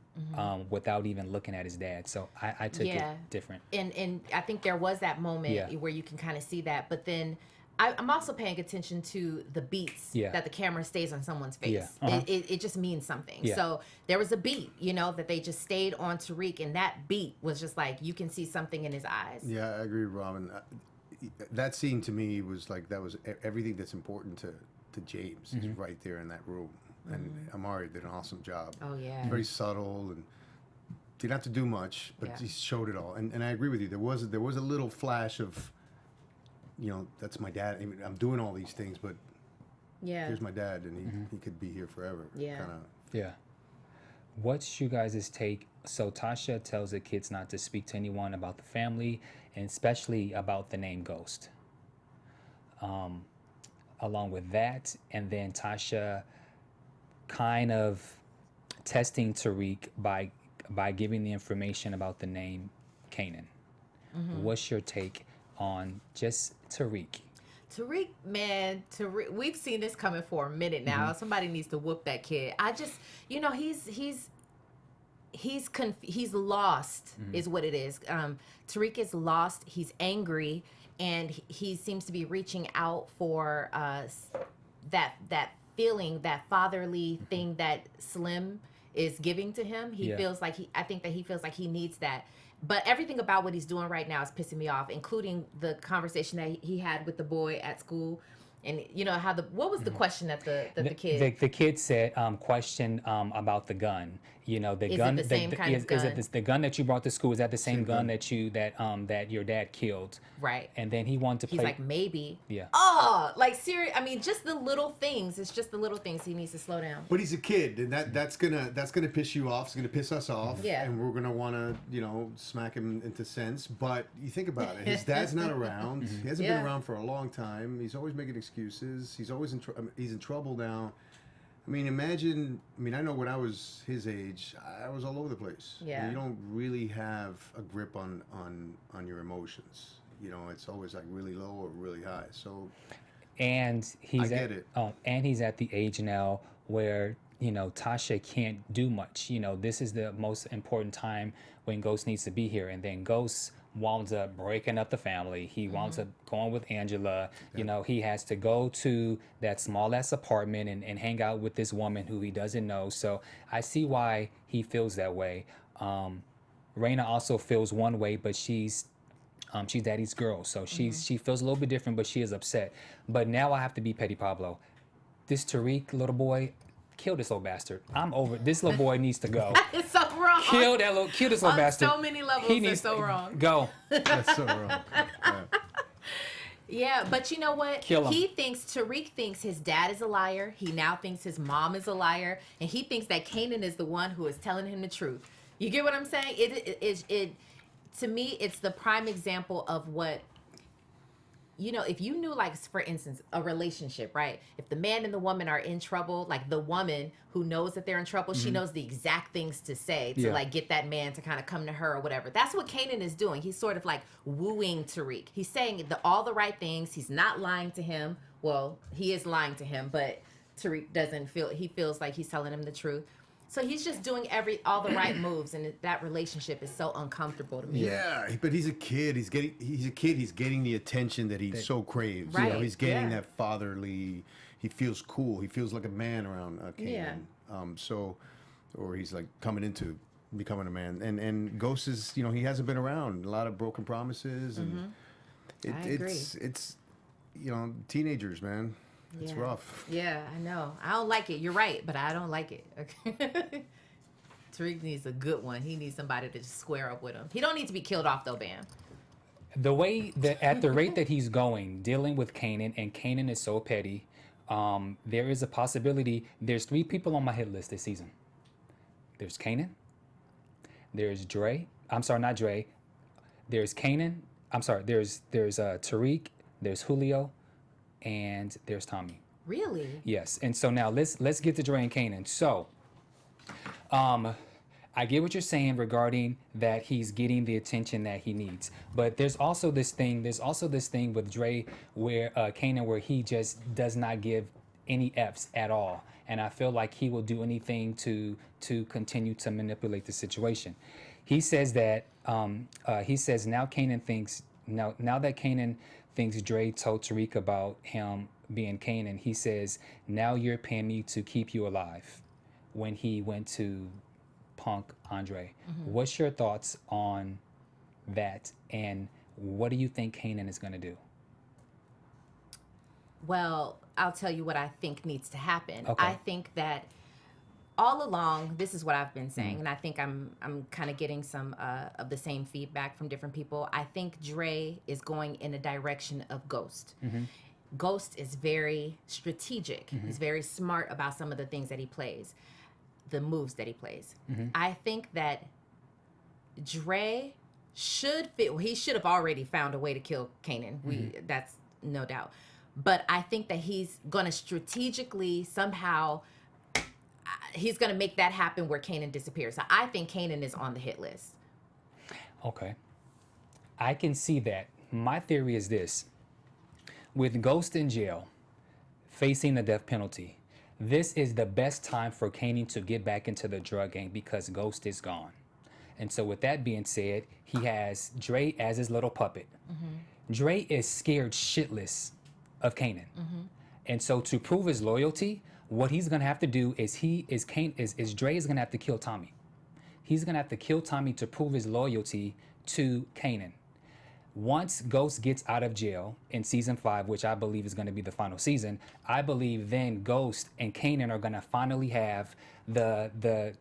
without even looking at his dad. So I took it different. And I think there was that moment where you can kind of see that. But then I'm also paying attention to the beats that the camera stays on someone's face. Yeah. It just means something. Yeah. So there was a beat, that they just stayed on Tariq, and that beat was just like, you can see something in his eyes. Yeah, I agree, Robin. That scene to me was like, that was everything that's important to James is right there in that room. And Amari did an awesome job. Oh, yeah. Very subtle and didn't have to do much, but he showed it all. And I agree with you. There was a little flash of, that's my dad. I mean, I'm doing all these things, but here's my dad, and he could be here forever. Yeah. Kinda. Yeah. What's you guys' take? So Tasha tells the kids not to speak to anyone about the family, and especially about the name Ghost. Along with that, and then Tasha kind of testing Tariq by giving the information about the name Kanan. What's your take on just Tariq? Tariq, man, we've seen this coming for a minute now. Somebody needs to whoop that kid. I just, he's lost is what it is. Tariq is lost. He's angry, and he seems to be reaching out for that feeling, that fatherly thing that Slim is giving to him. He feels like I think that he feels like he needs that. But everything about what he's doing right now is pissing me off, including the conversation that he had with the boy at school. And how what was the question that the kid? The kid said question about the gun. The gun. Is it the same kind of gun? Is it the gun that you brought to school? Is that the same gun that your dad killed? Right. And then he wanted to play. He's like, maybe. Yeah. Oh, like serious. I mean, just the little things. It's just the little things. He needs to slow down. But he's a kid, and that's gonna piss you off. It's gonna piss us off. Yeah. And we're gonna want to smack him into sense. But you think about it. His dad's not around. He hasn't been around for a long time. He's always making excuses. He's always he's in trouble now. I mean, imagine. I mean, I know when I was his age, I was all over the place. Yeah. You don't really have a grip on your emotions. It's always like really low or really high. So. And he's I get it. And he's at the age now where Tasha can't do much. This is the most important time when Ghost needs to be here, and then Ghost winds up breaking up the family. He winds up going with Angela. He has to go to that small ass apartment and hang out with this woman who he doesn't know. So I see why he feels that way. Raina also feels one way, but she's daddy's girl, so she feels a little bit different, but she is upset. But now I have to be Petty Pablo. This Tariq little boy, kill this little bastard. I'm over it. This little boy needs to go. It's so wrong. Kill this little On bastard. so many levels, He they're needs so to wrong. Go. That's so wrong. Yeah. Yeah, but you know what? Kill him. Tariq thinks his dad is a liar. He now thinks his mom is a liar. And he thinks that Kanan is the one who is telling him the truth. You get what I'm saying? It to me, it's the prime example of what, you know, if you knew, like, for instance, a relationship, right? If the man and the woman are in trouble, like the woman who knows that they're in trouble, she knows the exact things to say to like get that man to kind of come to her or whatever. That's what Kanan is doing. He's sort of like wooing Tariq. He's saying all the right things. He's not lying to him. Well, he is lying to him, but Tariq he feels like he's telling him the truth. So he's just doing all the right moves, and that relationship is so uncomfortable to me. Yeah, but he's a kid. He's getting the attention that he so craves. Right. You know, he's getting Yeah. that fatherly. He feels cool. He feels like a man around Kanan. Yeah. Or he's like coming into becoming a man. And Ghost is, you know, he hasn't been around. A lot of broken promises, and I agree. it's you know, teenagers, man. It's Yeah. rough. Yeah, I know. I don't like it. You're right, but I don't like it. Okay. Tariq needs a good one. He needs somebody to just square up with him. He don't need to be killed off though, Bamm. The way that at the rate that he's going, dealing with Kanan, and Kanan is so petty, there is a possibility. There's 3 people on my hit list this season. There's Kanan. There's Dre. I'm sorry, not Dre. There's Kanan. I'm sorry. There's Tariq. There's Julio, and there's Tommy. Really? Yes. And so now let's get to Dre and Kanan. So, I get what you're saying regarding that he's getting the attention that he needs, but there's also this thing with Dre where Kanan, where he just does not give any F's at all, and I feel like he will do anything to continue to manipulate the situation. He says that now Kanan thinks now that Kanan thinks Dre told Tariq about him being Kanan, he says, now you're paying me to keep you alive, when he went to punk Andre. What's your thoughts on that, and what do you think Kanan is going to do? Well, I'll tell you what I think needs to happen. Okay. I think that all along, this is what I've been saying, and I think I'm kind of getting some of the same feedback from different people. I think Dre is going in a direction of Ghost. Ghost is very strategic. He's very smart about some of the things that he plays, the moves that he plays. I think that Dre should have already found a way to kill Kanan. That's no doubt. But I think that he's going to strategically somehow, he's going to make that happen where Kanan disappears. So I think Kanan is on the hit list. Okay. I can see that. My theory is this. With Ghost in jail, facing the death penalty, this is the best time for Kanan to get back into the drug game because Ghost is gone. And so with that being said, he has Dre as his little puppet. Dre is scared shitless of Kanan. And so to prove his loyalty, what he's going to have to do is Dre is going to have to kill Tommy. He's going to have to kill Tommy to prove his loyalty to Kanan. Once Ghost gets out of jail in season 5, which I believe is going to be the final season, I believe then Ghost and Kanan are going to finally have the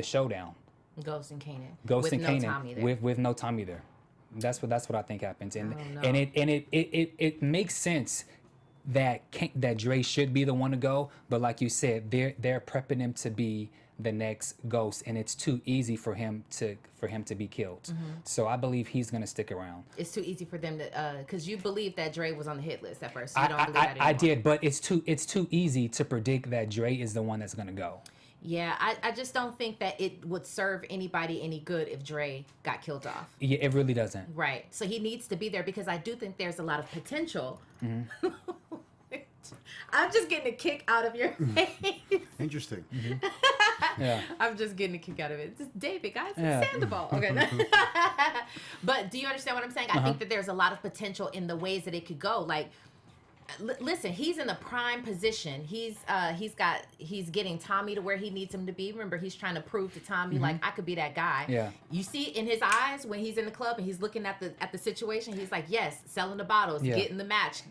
showdown. Ghost and Kanan. Ghost with and no Kanan Tommy there. with no Tommy there. That's what I think happens, and Oh, no. and it makes sense that Dre should be the one to go, but like you said, they're prepping him to be the next Ghost, and it's too easy for him to be killed. So I believe he's gonna stick around. It's too easy for them to, because you believe that Dre was on the hit list at first. So you don't believe that anymore. I did, but it's too easy to predict that Dre is the one that's gonna go. Yeah, I just don't think that it would serve anybody any good if Dre got killed off. Yeah, it really doesn't. Right. So he needs to be there because I do think there's a lot of potential. I'm just getting a kick out of your face. Interesting. Yeah. I'm just getting a kick out of it. Just David, guys, Yeah. Sandoval. Okay. But do you understand what I'm saying? I think that there's a lot of potential in the ways that it could go. Like, Listen, he's in a prime position. He's getting Tommy to where he needs him to be. Remember, he's trying to prove to Tommy like, I could be that guy. Yeah. You see in his eyes when he's in the club and he's looking at the situation, he's like, yes, selling the bottles, getting the match,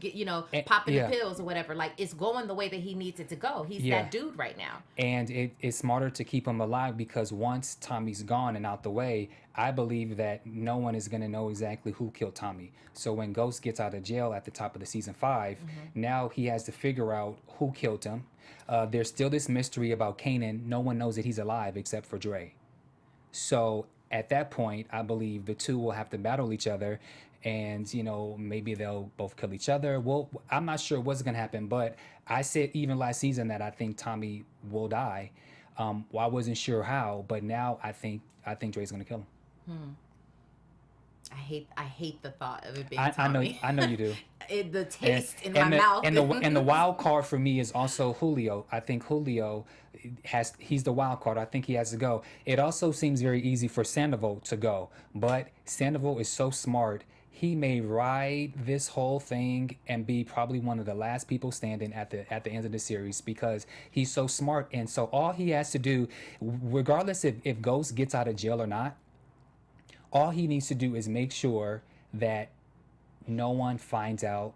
popping the pills or whatever. Like, it's going the way that he needs it to go. He's that dude right now. And it's smarter to keep him alive because once Tommy's gone and out the way, I believe that no one is going to know exactly who killed Tommy. So when Ghost gets out of jail at the top of the season 5, now he has to figure out who killed him. There's still this mystery about Kanan. No one knows that he's alive except for Dre. So at that point, I believe the two will have to battle each other, and maybe they'll both kill each other. Well, I'm not sure what's going to happen, but I said even last season that I think Tommy will die. Well, I wasn't sure how, but now I think Dre's going to kill him. I hate the thought of it being Tommy. I know you do. The taste in my mouth. And the wild card for me is also Julio. I think Julio he's the wild card. I think he has to go. It also seems very easy for Sandoval to go, but Sandoval is so smart. He may ride this whole thing and be probably one of the last people standing at the end of the series because he's so smart. And so all he has to do, regardless if Ghost gets out of jail or not, all he needs to do is make sure that no one finds out.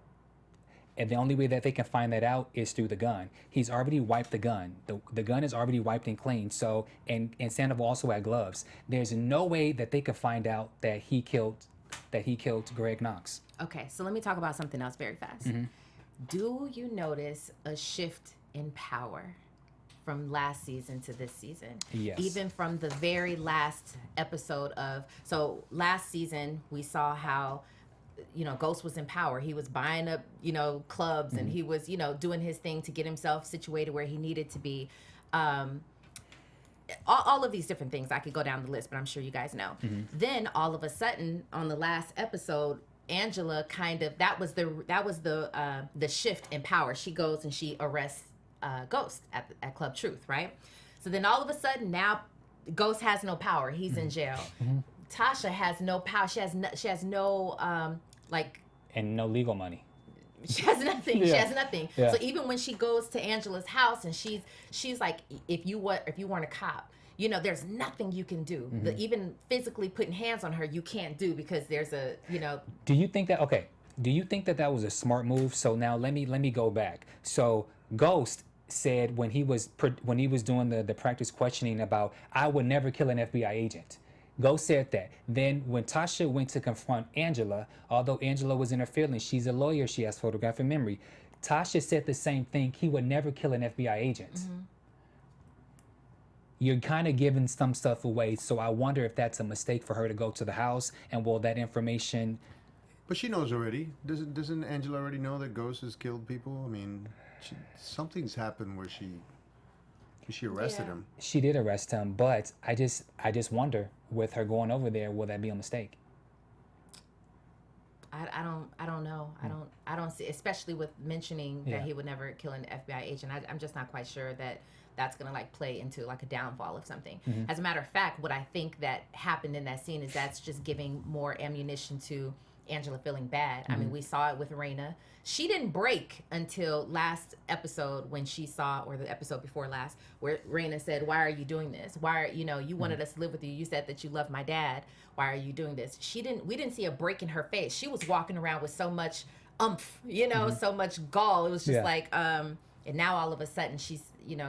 And the only way that they can find that out is through the gun. He's already wiped the gun. The gun is already wiped and clean. So, and Sandoval also had gloves. There's no way that they could find out that he killed Greg Knox. Okay, so let me talk about something else very fast. Do you notice a shift in power from last season to this season? Yes. Even from the very last episode so last season we saw how Ghost was in power. He was buying up clubs and he was doing his thing to get himself situated where he needed to be. All of these different things, I could go down the list, but I'm sure you guys know. Then all of a sudden on the last episode, Angela that was the shift in power. She goes and she arrests Ghost at Club Truth, right? So then all of a sudden now Ghost has no power. He's in jail. Tasha has no power. She has no and no legal money. She has nothing. Yeah. She has nothing. Yeah. So even when she goes to Angela's house and she's like, if you weren't a cop, there's nothing you can do. Even physically putting hands on her, you can't do because there's a Do you think that was a smart move? So now let me go back. So Ghost said when he was doing the practice questioning about, I would never kill an FBI agent. Ghost said that. Then when Tasha went to confront Angela, although Angela was in her feelings, she's a lawyer, she has photographic memory. Tasha said the same thing. He would never kill an FBI agent. You're kind of giving some stuff away, so I wonder if that's a mistake for her to go to the house, and will that information... But she knows already. Doesn't Angela already know that Ghost has killed people? I mean, something's happened where she arrested him. She did arrest him, but I just wonder, with her going over there, will that be a mistake? I don't know. I don't see, especially with mentioning that he would never kill an FBI agent. I'm just not quite sure that that's going to play into a downfall of something. As a matter of fact, what I think that happened in that scene is that's just giving more ammunition to Angela feeling bad. I mean, we saw it with Raina. She didn't break until last episode when she saw, or the episode before last, where Raina said, why are you doing this? Why are, you wanted us to live with you. You said that you loved my dad. Why are you doing this? We didn't see a break in her face. She was walking around with so much oomph, so much gall. It was just and now all of a sudden she's,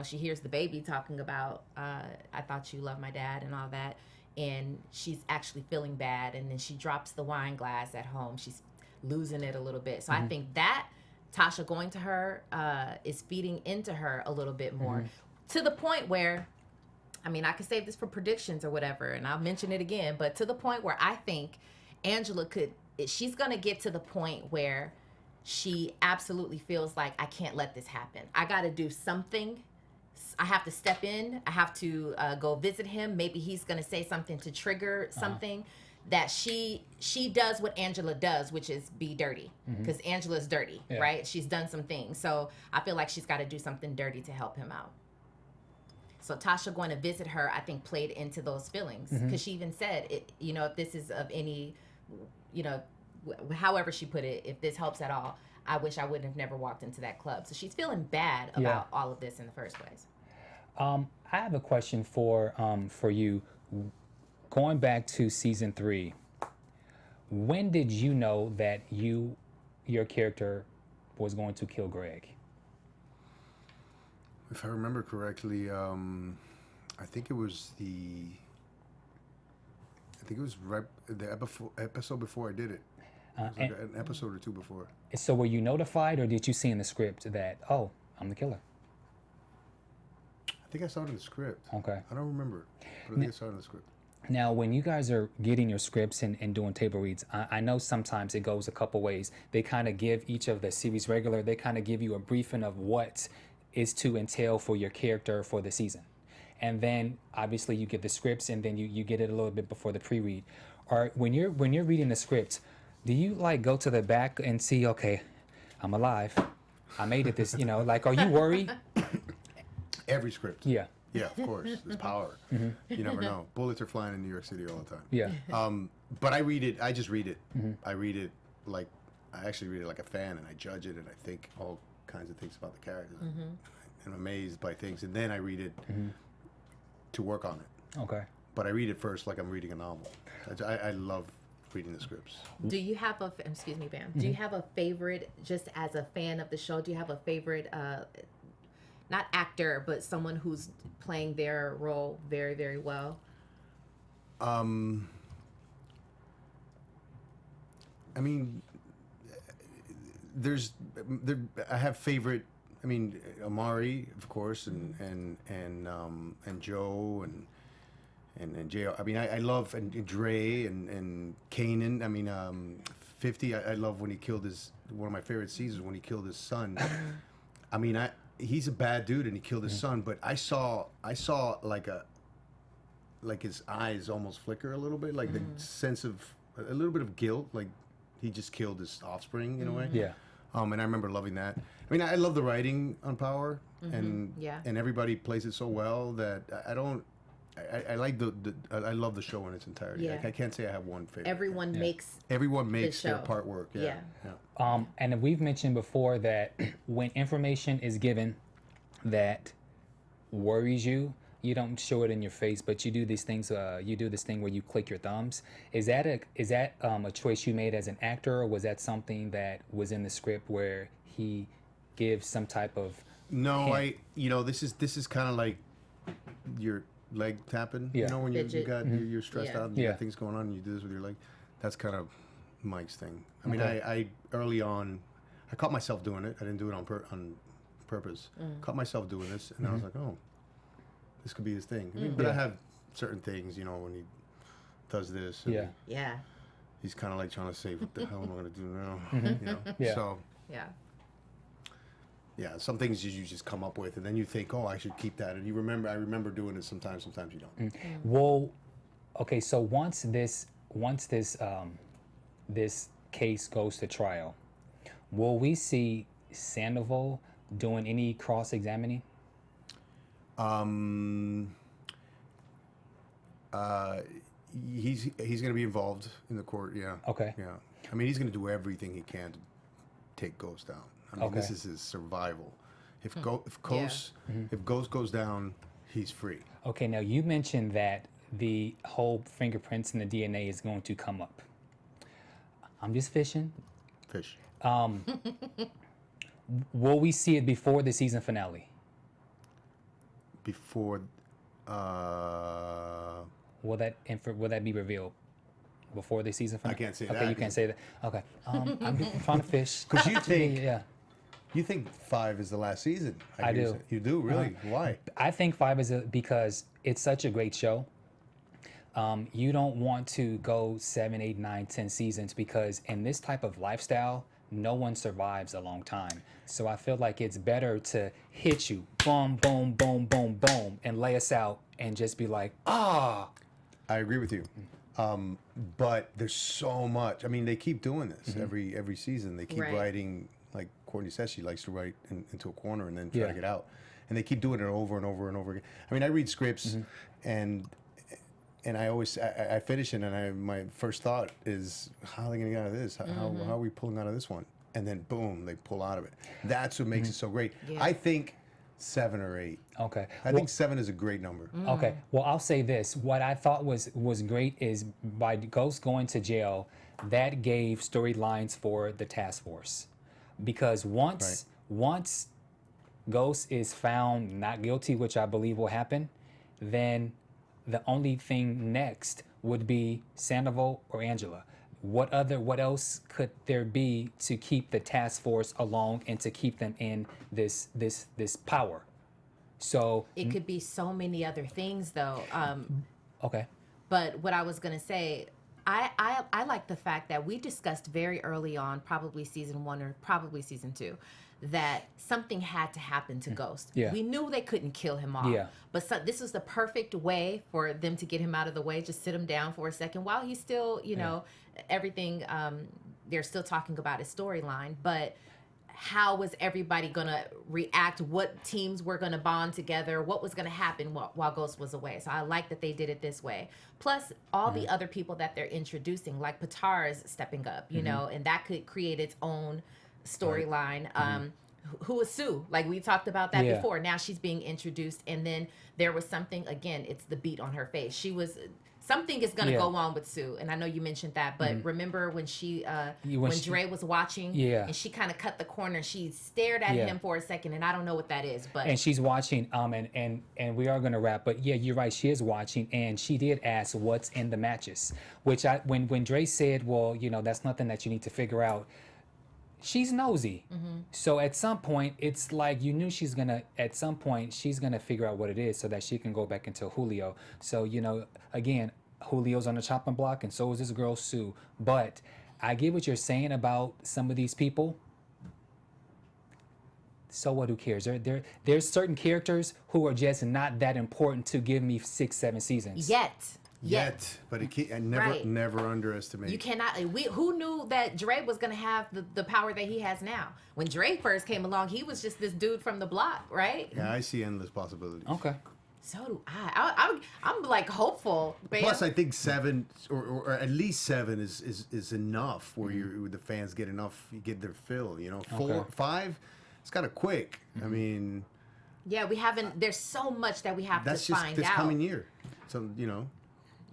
she hears the baby talking about, I thought you loved my dad and all that. And she's actually feeling bad. And then she drops the wine glass at home. She's losing it a little bit. So I think that Tasha going to her is feeding into her a little bit more, to the point where, I mean, I could save this for predictions or whatever, and I'll mention it again, but to the point where I think Angela she's going to get to the point where she absolutely feels like, I can't let this happen. I got to do something. I have to step in. I have to go visit him. Maybe he's going to say something to trigger something that she does what Angela does, which is be dirty, because Angela's dirty, right? She's done some things. So I feel like she's got to do something dirty to help him out. So Tasha going to visit her, I think, played into those feelings, because she even said, if this is of any, however she put it, if this helps at all, I wish I wouldn't have never walked into that club. So she's feeling bad about all of this in the first place. I have a question for you. Going back to season 3, when did you know that your character was going to kill Greg? If I remember correctly, I think it was right the episode before I did it. It was like an episode or two before. So were you notified, or did you see in the script that, oh, I'm the killer? I think I saw it in the script. Okay. I don't remember, but I think I saw it in the script. Now, when you guys are getting your scripts and doing table reads, I know sometimes it goes a couple ways. They kind of give each of the series regular, they kind of give you a briefing of what is to entail for your character for the season. And then obviously you get the scripts, and then you get it a little bit before the pre-read. Or when you're reading the script, do you like go to the back and see, okay, I'm alive, I made it this, like, are you worried? Every script. Yeah. Yeah, of course. There's power. You never know. Bullets are flying in New York City all the time. Yeah. But I read it. I just read it. I actually read it like a fan, and I judge it, and I think all kinds of things about the characters. I'm amazed by things, and then I read it to work on it. Okay. But I read it first like I'm reading a novel. I love reading the scripts. Do you have excuse me, Bamm, do you have a favorite, just as a fan of the show, do you have a favorite, not actor, but someone who's playing their role very, very well? I mean, I have favorite. I mean, Amari, of course, and Joe and Jay. I mean, I love and Dre and Kanan. I mean, 50. I love when he killed one of my favorite seasons when he killed his son. I mean, he's a bad dude and he killed his son, but I saw like his eyes almost flicker a little bit, like the sense of a little bit of guilt, like he just killed his offspring in a way. Yeah. And I remember loving that. I mean, I love the writing on Power, and everybody plays it so well that I love the show in its entirety. Yeah. I can't say I have one favorite. Everyone makes their show. part work. Yeah. And we've mentioned before that when information is given that worries you, you don't show it in your face, but you do these things. You do this thing where you click your thumbs. Is that a choice you made as an actor, or was that something that was in the script where he gives some type of? No, hint? This is kind of like your leg tapping. Yeah. You know, when you're stressed out and you Yeah. got things going on and you do this with your leg. That's kind of Mike's thing. I mean, I early on, I caught myself doing it. I didn't do it on purpose. Caught myself doing this, and I was like, oh, this could be his thing. I mean, but I have certain things, when he does this. And he's kind of like trying to say, what the hell am I going to do now? Yeah. So. Yeah. Yeah, some things you just come up with, and then you think, oh, I should keep that. And I remember doing it sometimes you don't. Well, okay, so once this case goes to trial, will we see Sandoval doing any cross-examining? He's going to be involved in the court, yeah. Okay. Yeah. I mean, he's going to do everything he can to take Ghost down. I mean, this is his survival. If Ghost goes down, he's free. Okay, now you mentioned that the whole fingerprints and the DNA is going to come up. I'm just fishing. Fish. Will we see it before the season finale? Before, Will that be revealed before the season finale? I can't say okay, that. You can't say that. Okay. I'm just trying to fish. Because you think, Yeah. you think 5 is the last season. I do. You do, really? Why? I think 5 is because it's such a great show. You don't want to go 7, 8, 9, 10 seasons because in this type of lifestyle, no one survives a long time. So I feel like it's better to hit you, boom, boom, boom, boom, boom, and lay us out and just be like, ah. I agree with you. But there's so much. I mean, they keep doing this every season. They keep writing, like Courtney says, she likes to write into a corner and then try to get out. And they keep doing it over and over and over again. I mean, I read scripts and I always finish it and my first thought is, how are they going to get out of this? How are we pulling out of this one? and then boom, they pull out of it. That's what makes it so great. Yeah. I think 7 or 8. Okay. I think 7 is a great number. Okay. Well, I'll say this. What I thought was great is by Ghost going to jail, that gave storylines for the task force. Because once Ghost is found not guilty, which I believe will happen, then the only thing next would be Sandoval or Angela. What else could there be to keep the task force along and to keep them in this power? So It could be so many other things, though. okay. But what I was going to say, I like the fact that we discussed very early on, probably season 1 or probably season 2, that something had to happen to Ghost. Yeah. We knew they couldn't kill him off. Yeah. But this was the perfect way for them to get him out of the way, just sit him down for a second while he's still, you know, everything, they're still talking about his storyline. But how was everybody going to react? What teams were going to bond together? What was going to happen while Ghost was away? So I like that they did it this way. Plus, all the other people that they're introducing, like Patar is stepping up, you know, and that could create its own storyline. Who is Sue? Like we talked about that before. Now she's being introduced, and then there was something, again, it's the beat on her face. Something is going to go on with Sue, and I know you mentioned that, but remember when when Dre was watching, and she kind of cut the corner, she stared at him for a second, and I don't know what that is, but and she's watching, and we are going to wrap, but yeah, you're right, she is watching, and she did ask what's in the matches, which when Dre said, well, you know, that's nothing that you need to figure out. She's nosy. So at some point, it's like you knew she's going to figure out what it is so that she can go back into Julio. So, you know, again, Julio's on the chopping block and so is this girl, Sue. But I get what you're saying about some of these people. So what, who cares? There's certain characters who are just not that important to give me 6, 7 seasons. Yet, but never underestimate. You cannot. Who knew that Dre was going to have the power that he has now? When Dre first came along, he was just this dude from the block, right? Yeah, I see endless possibilities. Okay. So do I. I'm like hopeful. Bam. Plus, I think 7 or at least 7 is enough where the fans get enough. You get their fill. You know, 4, 5, it's kind of quick. I mean, yeah, we haven't. There's so much that we have to find out. That's just this coming year. So you know.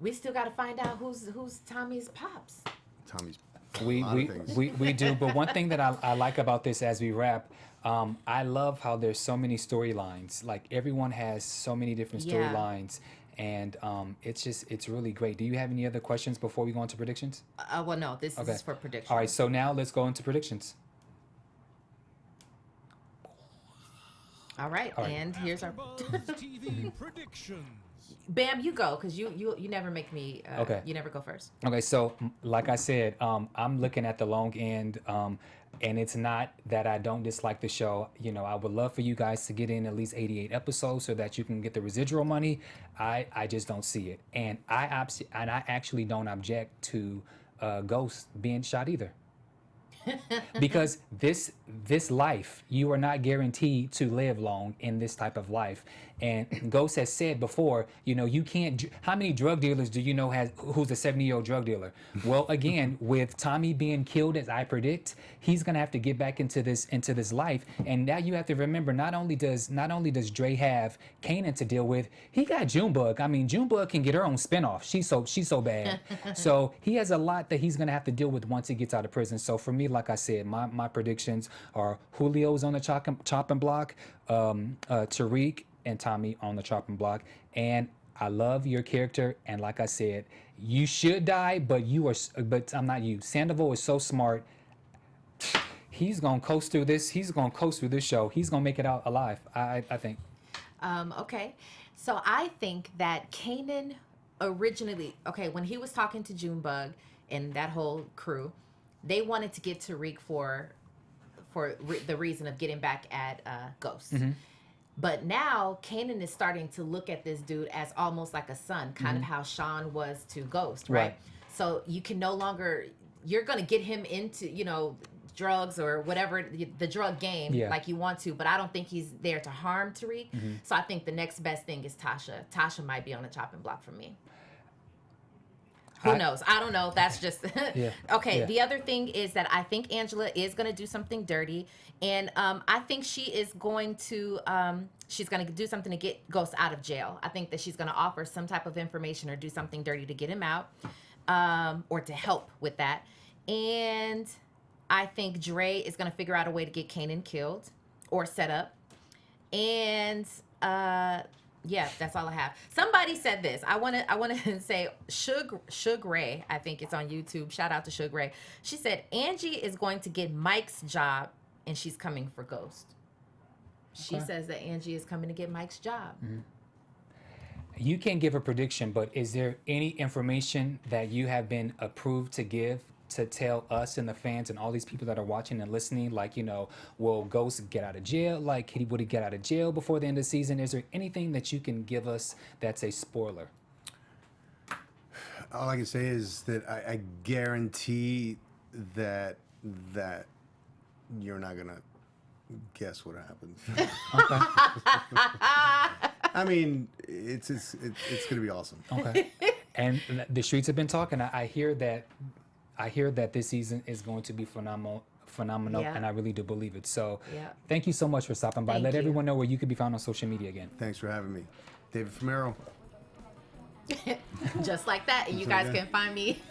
We still got to find out who's Tommy's pops. Tommy's we do, but one thing that I like about this as we wrap, I love how there's so many storylines. Like everyone has so many different storylines, and it's really great. Do you have any other questions before we go into predictions? Well, no, this is for predictions. All right, so now let's go into predictions. All right. And here's our TV predictions. Bam, you go, because you never make me. Okay. You never go first. Okay, so like I said, I'm looking at the long end, and it's not that I don't dislike the show. You know, I would love for you guys to get in at least 88 episodes so that you can get the residual money. I just don't see it, and I actually don't object to Ghost being shot either. Because this life, you are not guaranteed to live long in this type of life. And Ghost has said before, you know, you can't. How many drug dealers do you know who's a 70-year-old drug dealer? Well, again, with Tommy being killed, as I predict, he's gonna have to get back into this life. And now you have to remember, not only does Dre have Kanan to deal with, he got Junebug. I mean, Junebug can get her own spinoff. She's so bad. So he has a lot that he's gonna have to deal with once he gets out of prison. So for me, like I said, my predictions are Julio's on the chopping block, Tariq and Tommy on the chopping block, and I love your character. And like I said, you should die, but I'm not you. Sandoval is so smart. He's gonna coast through this. He's gonna coast through this show. He's gonna make it out alive. I think. Okay, so I think that Kanan originally, when he was talking to Junebug and that whole crew, they wanted to get Tariq for the reason of getting back at Ghost. But now Kanan is starting to look at this dude as almost like a son, kind of how Sean was to Ghost, right? So you can no longer, you're going to get him into, you know, drugs or whatever, the drug game like you want to, but I don't think he's there to harm Tariq. So I think the next best thing is Tasha. Tasha might be on the chopping block for me. Who knows? I don't know. That's just Yeah. okay. Yeah. The other thing is that I think Angela is going to do something dirty, and I think she is going to she's going to do something to get Ghost out of jail. I think that she's going to offer some type of information or do something dirty to get him out, or to help with that. And I think Dre is going to figure out a way to get Kanan killed or set up, and yeah, that's all I have. Somebody said this. I want to say Suge Ray. I think it's on YouTube. Shout out to Suge Ray. She said Angie is going to get Mike's job, and she's coming for Ghost. She says that Angie is coming to get Mike's job. You can't give a prediction, but is there any information that you have been approved to give to tell us and the fans and all these people that are watching and listening, like, you know, will Ghost get out of jail? Like, would he get out of jail before the end of the season? Is there anything that you can give us that's a spoiler? All I can say is that I guarantee that you're not gonna guess what happens. I mean, it's gonna be awesome. Okay. And the streets have been talking. I hear that this season is going to be phenomenal, Yeah. and I really do believe it. So Yeah. thank you so much for stopping by. Thank Let you. everyone know where you could be found on social media again. Thanks for having me, David Fumero. Just like that. And you guys can find me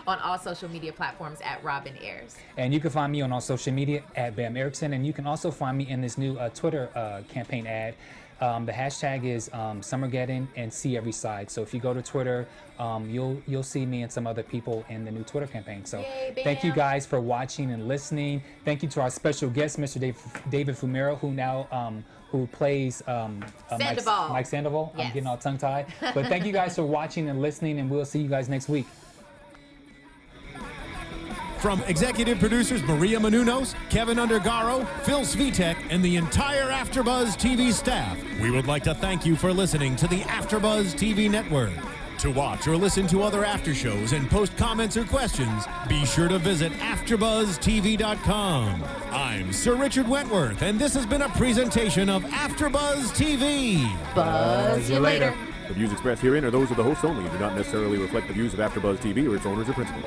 on all social media platforms at Robin Ayers. And you can find me on all social media at Bamm Ericsen, and you can also find me in this new Twitter campaign ad. The hashtag is Summergeddon and See Every Side. So if you go to Twitter, you'll see me and some other people in the new Twitter campaign. So Yay, thank you Bamm. guys for watching and listening. Thank you to our special guest, Mr. David Fumero, who now who plays Sandoval. Mike Sandoval. I'm Yes. getting all tongue-tied. But thank you guys for watching and listening, and we'll see you guys next week. From executive producers Maria Menounos, Kevin Undergaro, Phil Svitek, and the entire AfterBuzz TV staff, we would like to thank you for listening to the AfterBuzz TV network. To watch or listen to other after shows and post comments or questions, be sure to visit AfterBuzzTV.com. I'm Sir Richard Wentworth, and this has been a presentation of AfterBuzz TV. Buzz you later. The views expressed herein are those of the hosts only and do not necessarily reflect the views of AfterBuzz TV or its owners or principals.